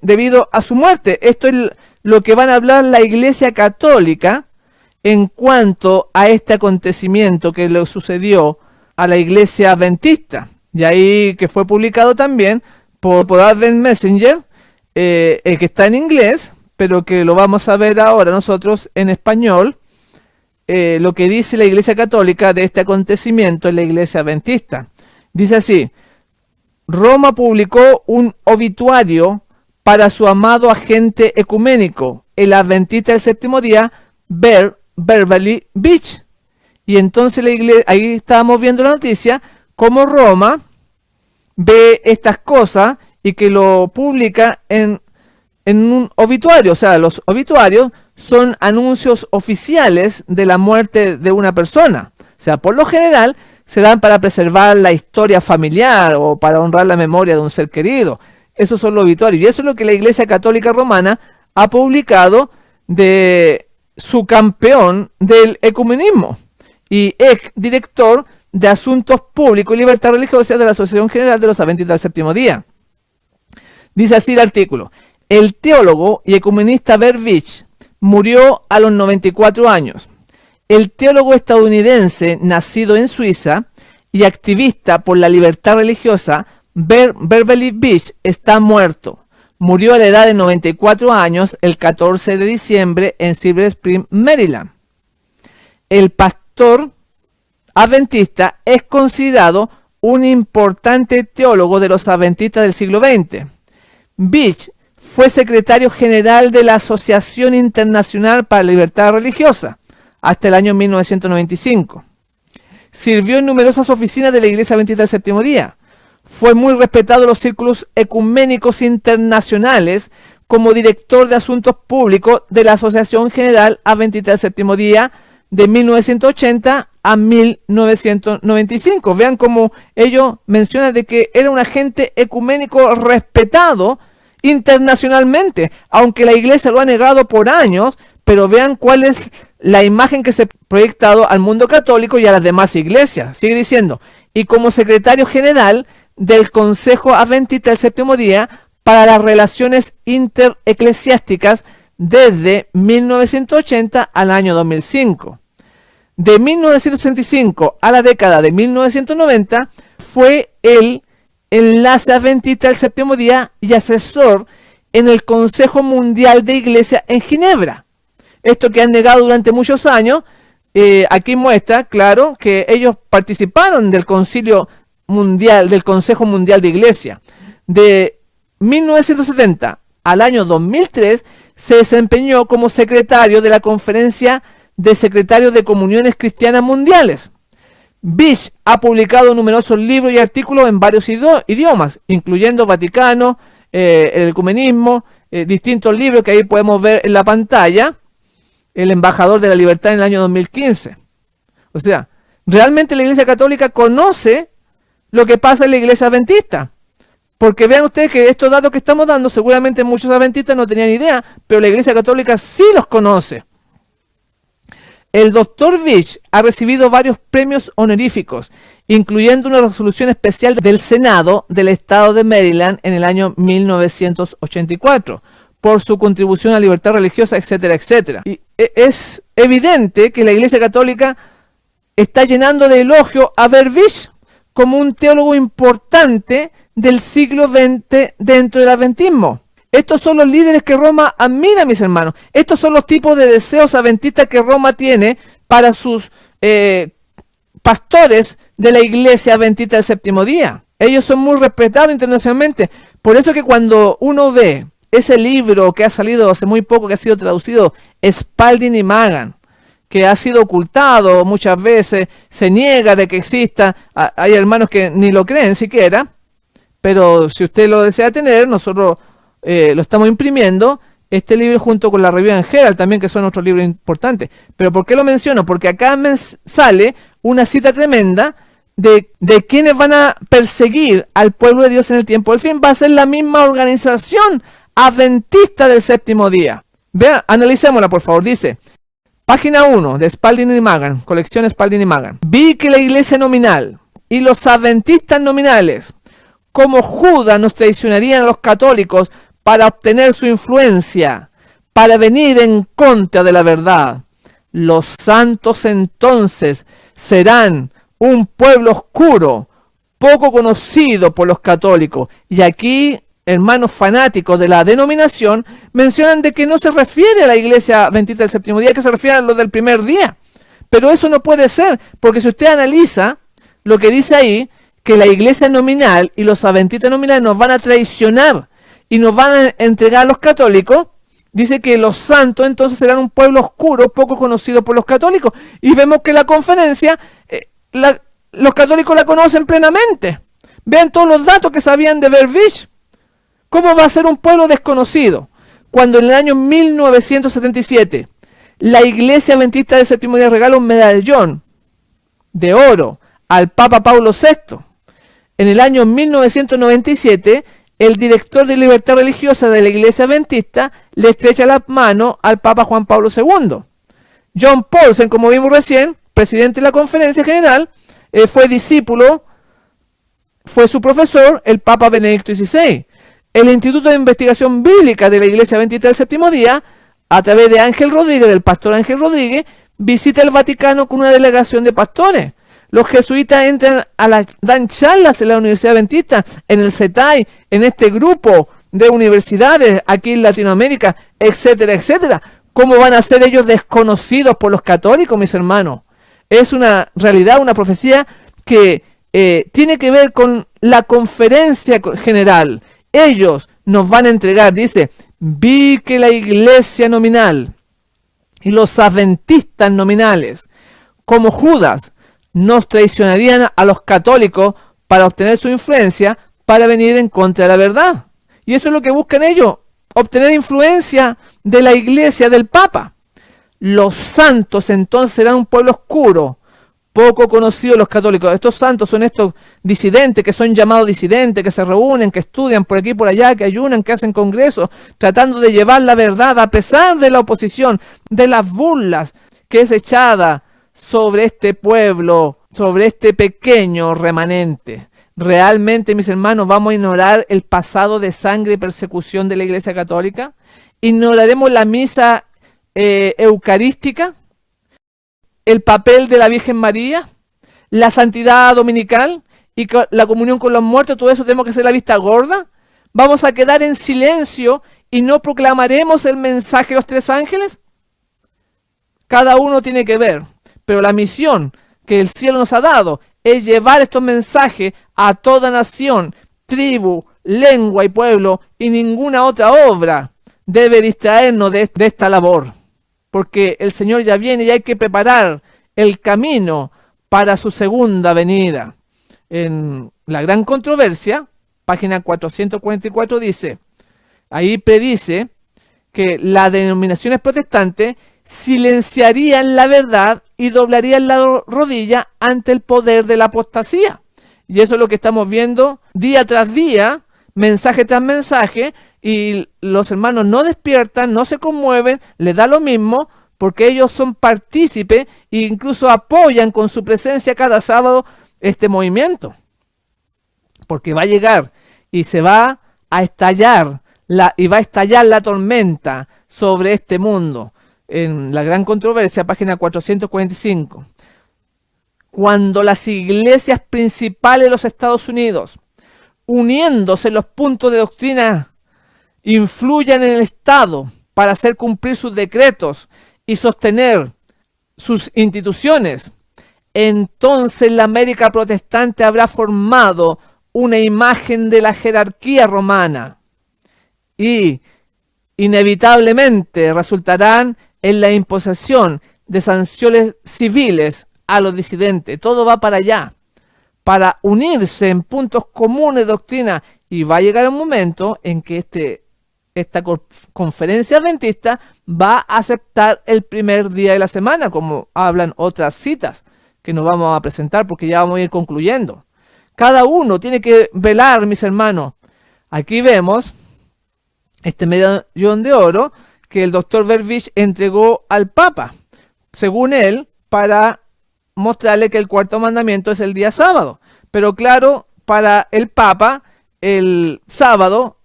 debido a su muerte. Esto es lo que van a hablar la Iglesia Católica en cuanto a este acontecimiento que le sucedió a la Iglesia Adventista, y ahí que fue publicado también por Advent Messenger, que está en inglés, pero que lo vamos a ver ahora nosotros en español, lo que dice la Iglesia Católica de este acontecimiento en la Iglesia Adventista. Dice así: Roma publicó un obituario para su amado agente ecuménico, el adventista del séptimo día, Beverly Beach. Y entonces la iglesia, ahí estábamos viendo la noticia, cómo Roma ve estas cosas y que lo publica en un obituario. O sea, los obituarios son anuncios oficiales de la muerte de una persona. O sea, por lo general se dan para preservar la historia familiar o para honrar la memoria de un ser querido. Esos son los obituarios. Y eso es lo que la Iglesia Católica Romana ha publicado de su campeón del ecumenismo y ex director de Asuntos Públicos y Libertad Religiosa de la Asociación General de los Adventistas del Séptimo Día. Dice así el artículo: el teólogo y ecumenista Beach murió a los 94 años. El teólogo estadounidense nacido en Suiza y activista por la libertad religiosa Beverly Beach está muerto. Murió a la edad de 94 años el 14 de diciembre en Silver Spring, Maryland. El pastor adventista es considerado un importante teólogo de los adventistas del siglo XX. Beach fue secretario general de la Asociación Internacional para la Libertad Religiosa hasta el año 1995. Sirvió en numerosas oficinas de la Iglesia Adventista del Séptimo Día. Fue muy respetado en los círculos ecuménicos internacionales como director de Asuntos Públicos de la Asociación General Adventista del Séptimo Día de 1980 a 1995. Vean cómo ellos mencionan de que era un agente ecuménico respetado internacionalmente, aunque la Iglesia lo ha negado por años, pero vean cuál es la imagen que se ha proyectado al mundo católico y a las demás iglesias. Sigue diciendo: y como secretario general del Consejo Adventista del Séptimo Día para las relaciones intereclesiásticas desde 1980 al año 2005. De 1965 a la década de 1990 fue el enlace adventista del Séptimo Día y asesor en el Consejo Mundial de Iglesia en Ginebra. Esto que han negado durante muchos años, aquí muestra, claro, que ellos participaron del Concilio Mundial, del Consejo Mundial de Iglesia. De 1970 al año 2003 se desempeñó como secretario de la Conferencia de Secretarios de Comuniones Cristianas Mundiales. Beach ha publicado numerosos libros y artículos en varios idiomas, incluyendo Vaticano, el ecumenismo, distintos libros que ahí podemos ver en la pantalla. El embajador de la libertad en el año 2015. O sea, realmente la Iglesia Católica conoce lo que pasa en la Iglesia Adventista. Porque vean ustedes que estos datos que estamos dando, seguramente muchos adventistas no tenían idea, pero la Iglesia Católica sí los conoce. El Dr. Beach ha recibido varios premios honoríficos, incluyendo una resolución especial del Senado del Estado de Maryland en el año 1984, por su contribución a la libertad religiosa, etcétera, etcétera. Y es evidente que la Iglesia Católica está llenando de elogio a Beach como un teólogo importante del siglo XX dentro del adventismo. Estos son los líderes que Roma admira, mis hermanos. Estos son los tipos de deseos adventistas que Roma tiene para sus pastores de la Iglesia Adventista del Séptimo Día. Ellos son muy respetados internacionalmente. Por eso que cuando uno ve ese libro que ha salido hace muy poco, que ha sido traducido, Spalding y Magan, que ha sido ocultado muchas veces, se niega de que exista. Hay hermanos que ni lo creen siquiera, pero si usted lo desea tener, nosotros lo estamos imprimiendo, este libro junto con la revista en Herald también, que son otros libros importantes. Pero ¿por qué lo menciono? Porque acá me sale una cita tremenda de quienes van a perseguir al pueblo de Dios en el tiempo del fin. Va a ser la misma organización adventista del séptimo día. Vean, analicémosla por favor. Dice, página 1 de Spalding y Magan, colección Spalding y Magan. Vi que la iglesia nominal y los adventistas nominales, como Judas, nos traicionarían a los católicos para obtener su influencia, para venir en contra de la verdad. Los santos entonces serán un pueblo oscuro, poco conocido por los católicos. Y aquí, hermanos fanáticos de la denominación, mencionan de que no se refiere a la iglesia adventista del séptimo día, que se refiere a lo del primer día. Pero eso no puede ser, porque si usted analiza lo que dice ahí, que la iglesia nominal y los adventistas nominales nos van a traicionar y nos van a entregar a los católicos, dice que los santos entonces serán un pueblo oscuro, poco conocido por los católicos. Y vemos que la conferencia, los católicos la conocen plenamente. Vean todos los datos que sabían de Burbidge. ¿Cómo va a ser un pueblo desconocido? Cuando en el año 1977 la iglesia adventista del séptimo día regala un medallón de oro al Papa Pablo VI. En el año 1997, el director de libertad religiosa de la iglesia adventista le estrecha la mano al Papa Juan Pablo II. John Paulsen, como vimos recién, presidente de la conferencia general, fue discípulo, fue su profesor, el Papa Benedicto XVI. El Instituto de Investigación Bíblica de la Iglesia Adventista del Séptimo Día, a través de Ángel Rodríguez, del pastor Ángel Rodríguez, visita el Vaticano con una delegación de pastores. Los jesuitas entran dan charlas en la Universidad Adventista, en el CETAI, en este grupo de universidades aquí en Latinoamérica, etcétera, etcétera. ¿Cómo van a ser ellos desconocidos por los católicos, mis hermanos? Es una realidad, una profecía que tiene que ver con la conferencia general. Ellos nos van a entregar, dice, vi que la iglesia nominal y los adventistas nominales, como Judas, nos traicionarían a los católicos para obtener su influencia, para venir en contra de la verdad. Y eso es lo que buscan ellos, obtener influencia de la iglesia, del Papa. Los santos entonces serán un pueblo oscuro, poco conocido los católicos. Estos santos son estos disidentes, que son llamados disidentes, que se reúnen, que estudian por aquí y por allá, que ayunan, que hacen congresos, tratando de llevar la verdad a pesar de la oposición, de las burlas que es echada sobre este pueblo, sobre este pequeño remanente. ¿Realmente, mis hermanos, vamos a ignorar el pasado de sangre y persecución de la Iglesia Católica? ¿Ignoraremos la misa eucarística? ¿El papel de la Virgen María? ¿La santidad dominical? ¿Y la comunión con los muertos? ¿Todo eso tenemos que hacer la vista gorda? ¿Vamos a quedar en silencio y no proclamaremos el mensaje de los tres ángeles? Cada uno tiene que ver. Pero la misión que el cielo nos ha dado es llevar estos mensajes a toda nación, tribu, lengua y pueblo, y ninguna otra obra debe distraernos de esta labor. Porque el Señor ya viene y hay que preparar el camino para su segunda venida. En la gran controversia, página 444 dice, ahí predice que las denominaciones protestantes silenciarían la verdad y doblarían la rodilla ante el poder de la apostasía. Y eso es lo que estamos viendo día tras día, mensaje tras mensaje, y los hermanos no despiertan, no se conmueven, les da lo mismo, porque ellos son partícipes e incluso apoyan con su presencia cada sábado este movimiento. Porque va a llegar y se va a estallar la tormenta sobre este mundo. En la gran controversia, página 445. Cuando las iglesias principales de los Estados Unidos, uniéndose en los puntos de doctrina, influyan en el Estado para hacer cumplir sus decretos y sostener sus instituciones, entonces la América protestante habrá formado una imagen de la jerarquía romana y inevitablemente resultarán en la imposición de sanciones civiles a los disidentes. Todo va para allá, para unirse en puntos comunes de doctrina. Y va a llegar un momento en que esta conferencia adventista va a aceptar el primer día de la semana, como hablan otras citas que nos vamos a presentar, porque ya vamos a ir concluyendo. Cada uno tiene que velar, mis hermanos. Aquí vemos este medallón de oro que el doctor Verbisch entregó al Papa, según él, para mostrarle que el cuarto mandamiento es el día sábado. Pero claro, para el Papa, el sábado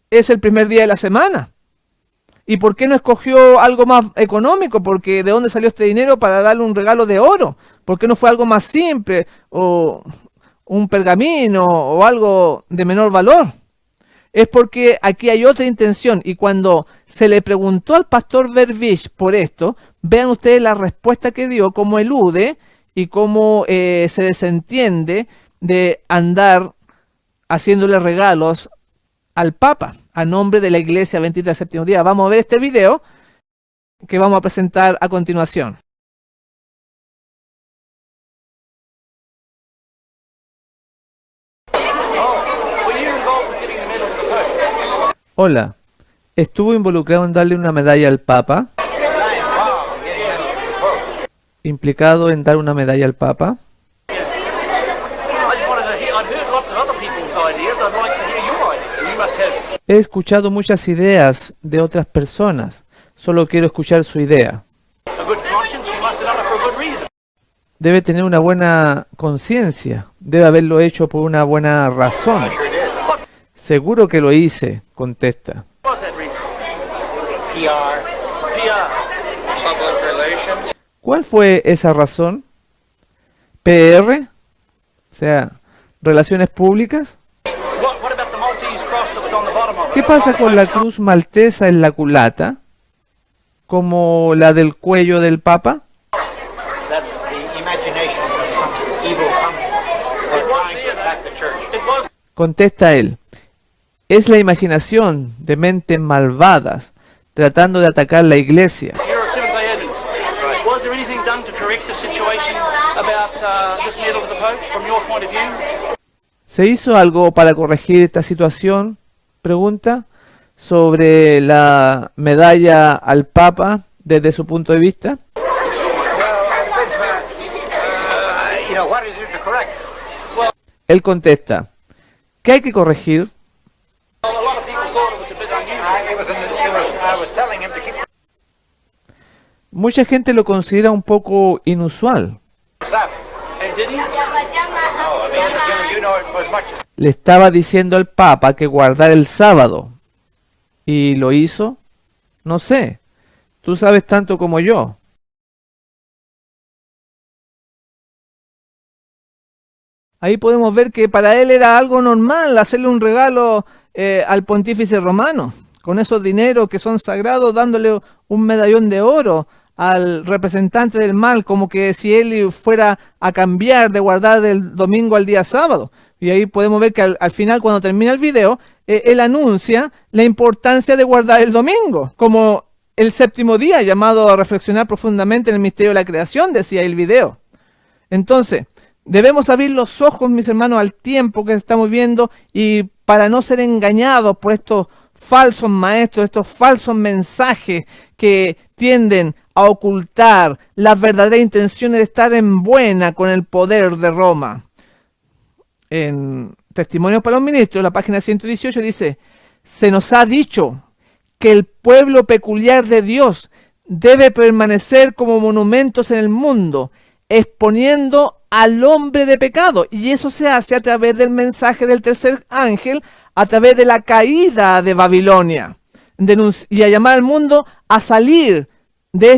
es el primer día de la semana. ¿Y por qué no escogió algo más económico? Porque ¿de dónde salió este dinero para darle un regalo de oro? ¿Por qué no fue algo más simple o un pergamino o algo de menor valor? Es porque aquí hay otra intención, y cuando se le preguntó al pastor Verbisch por esto, vean ustedes la respuesta que dio, cómo elude y cómo se desentiende de andar haciéndole regalos al Papa a nombre de la Iglesia Adventista del Séptimo Día. Vamos a ver este video que vamos a presentar a continuación. Hola, ¿estuvo involucrado en darle una medalla al Papa? ¿Implicado en dar una medalla al Papa? He escuchado muchas ideas de otras personas. Solo quiero escuchar su idea. Debe tener una buena conciencia. Debe haberlo hecho por una buena razón. Seguro que lo hice, contesta. ¿Cuál fue esa razón? ¿PR? O sea, ¿relaciones públicas? ¿Qué pasa con la cruz maltesa en la culata? ¿Como la del cuello del Papa? Contesta él. Es la imaginación de mentes malvadas tratando de atacar la iglesia. ¿Se hizo algo para corregir esta situación? Pregunta sobre la medalla al Papa desde su punto de vista. Él contesta, ¿qué hay que corregir? Mucha gente lo considera un poco inusual. Le estaba diciendo al Papa que guardara el sábado. ¿Y lo hizo? No sé. Tú sabes tanto como yo. Ahí podemos ver que para él era algo normal hacerle un regalo al pontífice romano. Con esos dineros que son sagrados, dándole un medallón de oro al representante del mal, como que si él fuera a cambiar de guardar del domingo al día sábado. Y ahí podemos ver que al final, cuando termina el video, él anuncia la importancia de guardar el domingo, como el séptimo día, llamado a reflexionar profundamente en el misterio de la creación, decía el video. Entonces, debemos abrir los ojos, mis hermanos, al tiempo que estamos viendo, y para no ser engañados por estos falsos maestros, estos falsos mensajes que tienden a ocultar las verdaderas intenciones de estar en buena con el poder de Roma. En Testimonios para los Ministros, la página 118 dice: se nos ha dicho que el pueblo peculiar de Dios debe permanecer como monumentos en el mundo, exponiendo al hombre de pecado, y eso se hace a través del mensaje del tercer ángel, a través de la caída de Babilonia, y a llamar al mundo a salir de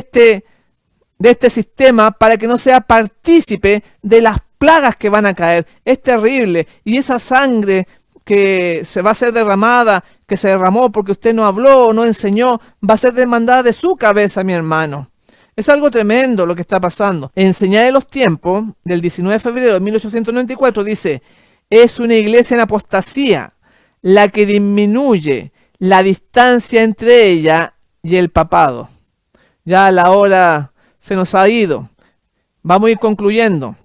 este sistema para que no sea partícipe de las plagas que van a caer. Es terrible, y esa sangre que se va a ser derramada, que se derramó porque usted no habló o no enseñó, va a ser demandada de su cabeza, mi hermano. Es algo tremendo lo que está pasando. En Señal de los Tiempos, del 19 de febrero de 1894, dice: es una iglesia en apostasía la que disminuye la distancia entre ella y el papado. Ya a la hora se nos ha ido. Vamos a ir concluyendo.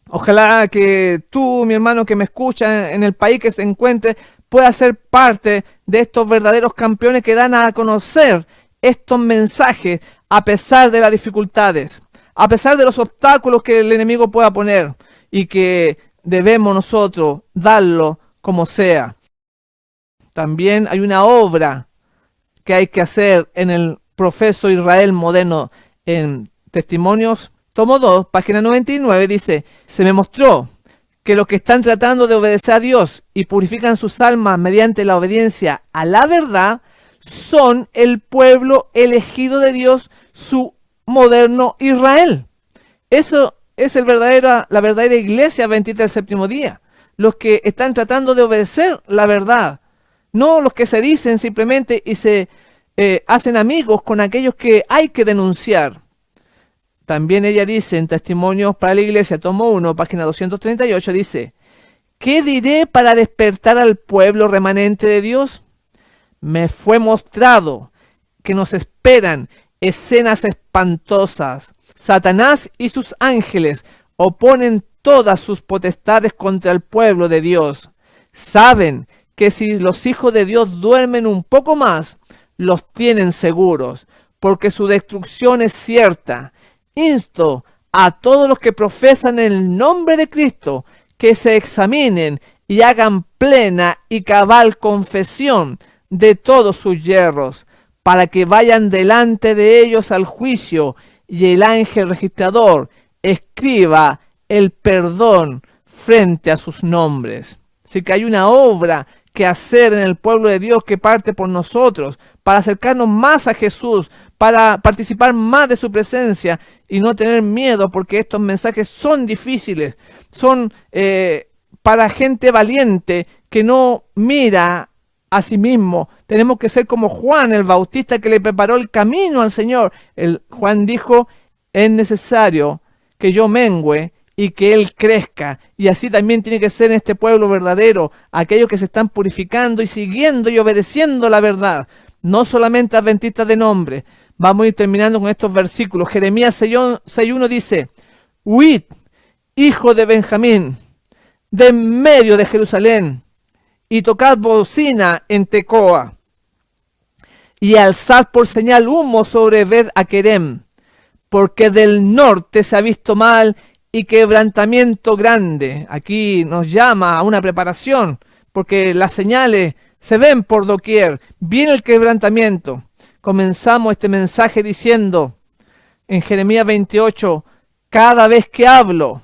Ojalá que tú, mi hermano que me escucha en el país que se encuentre, pueda ser parte de estos verdaderos campeones que dan a conocer estos mensajes a pesar de las dificultades, a pesar de los obstáculos que el enemigo pueda poner, y que debemos nosotros darlo como sea. También hay una obra que hay que hacer en el Profeso Israel Moderno en Testimonios, tomo 2, página 99, dice: se me mostró que los que están tratando de obedecer a Dios y purifican sus almas mediante la obediencia a la verdad son el pueblo elegido de Dios, su moderno Israel. Eso es la verdadera iglesia adventista del séptimo día. Los que están tratando de obedecer la verdad, no los que se dicen simplemente y se hacen amigos con aquellos que hay que denunciar. También ella dice en Testimonios para la Iglesia, tomo 1, página 238, dice: ¿qué diré para despertar al pueblo remanente de Dios? Me fue mostrado que nos esperan escenas espantosas. Satanás y sus ángeles oponen todas sus potestades contra el pueblo de Dios. Saben que si los hijos de Dios duermen un poco más, los tienen seguros, porque su destrucción es cierta. Insto a todos los que profesan el nombre de Cristo que se examinen y hagan plena y cabal confesión de todos sus yerros, para que vayan delante de ellos al juicio y el ángel registrador escriba el perdón frente a sus nombres. Así que hay una obra que hacer en el pueblo de Dios que parte por nosotros, para acercarnos más a Jesús, para participar más de su presencia y no tener miedo, porque estos mensajes son difíciles, son para gente valiente que no mira a sí mismo. Tenemos que ser como Juan el Bautista, que le preparó el camino al Señor. Juan dijo: es necesario que yo mengüe y que Él crezca. Y así también tiene que ser en este pueblo verdadero, aquellos que se están purificando y siguiendo y obedeciendo la verdad, no solamente adventistas de nombre. Vamos a ir terminando con estos versículos. Jeremías 6:1 dice: huid, hijo de Benjamín, de en medio de Jerusalén, y tocad bocina en Tecoa, y alzad por señal humo sobre Bet Akerem, porque del norte se ha visto mal y quebrantamiento grande. Aquí nos llama a una preparación, porque las señales se ven por doquier. Viene el quebrantamiento. Comenzamos este mensaje diciendo en Jeremías 28: cada vez que hablo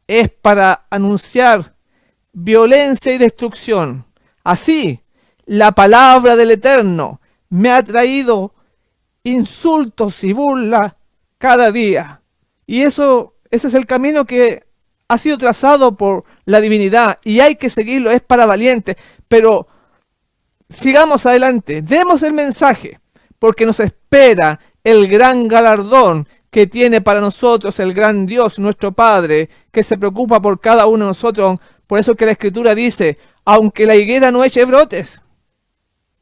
es para anunciar violencia y destrucción. Así, la palabra del Eterno me ha traído insultos y burlas cada día. Y ese es el camino que ha sido trazado por la divinidad, y hay que seguirlo, es para valientes. Pero sigamos adelante, demos el mensaje, porque nos espera el gran galardón que tiene para nosotros el gran Dios, nuestro Padre, que se preocupa por cada uno de nosotros. Por eso que la Escritura dice: aunque la higuera no eche brotes,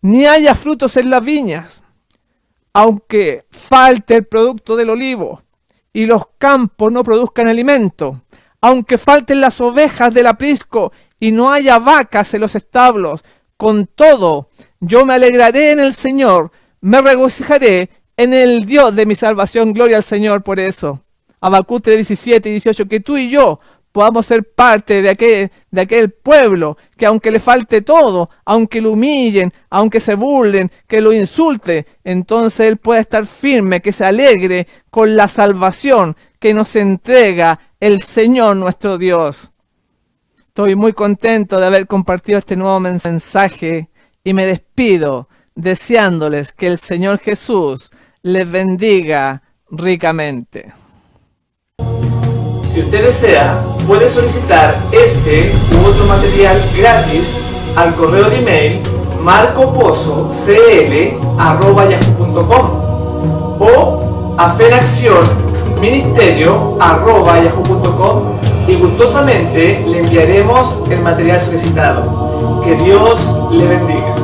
ni haya frutos en las viñas, aunque falte el producto del olivo, y los campos no produzcan alimento, aunque falten las ovejas del aprisco, y no haya vacas en los establos, con todo, yo me alegraré en el Señor, me regocijaré en el Dios de mi salvación. Gloria al Señor por eso. Habacuc 3:17 y 18, que tú y yo podamos ser parte de aquel pueblo que, aunque le falte todo, aunque lo humillen, aunque se burlen, que lo insulte, entonces él pueda estar firme, que se alegre con la salvación que nos entrega el Señor nuestro Dios. Estoy muy contento de haber compartido este nuevo mensaje y me despido deseándoles que el Señor Jesús les bendiga ricamente. Si usted desea, puede solicitar este u otro material gratis al correo de email marcopozocl@yahoo.com o a fenaccionministerio@yahoo.com, y gustosamente le enviaremos el material solicitado. Que Dios le bendiga.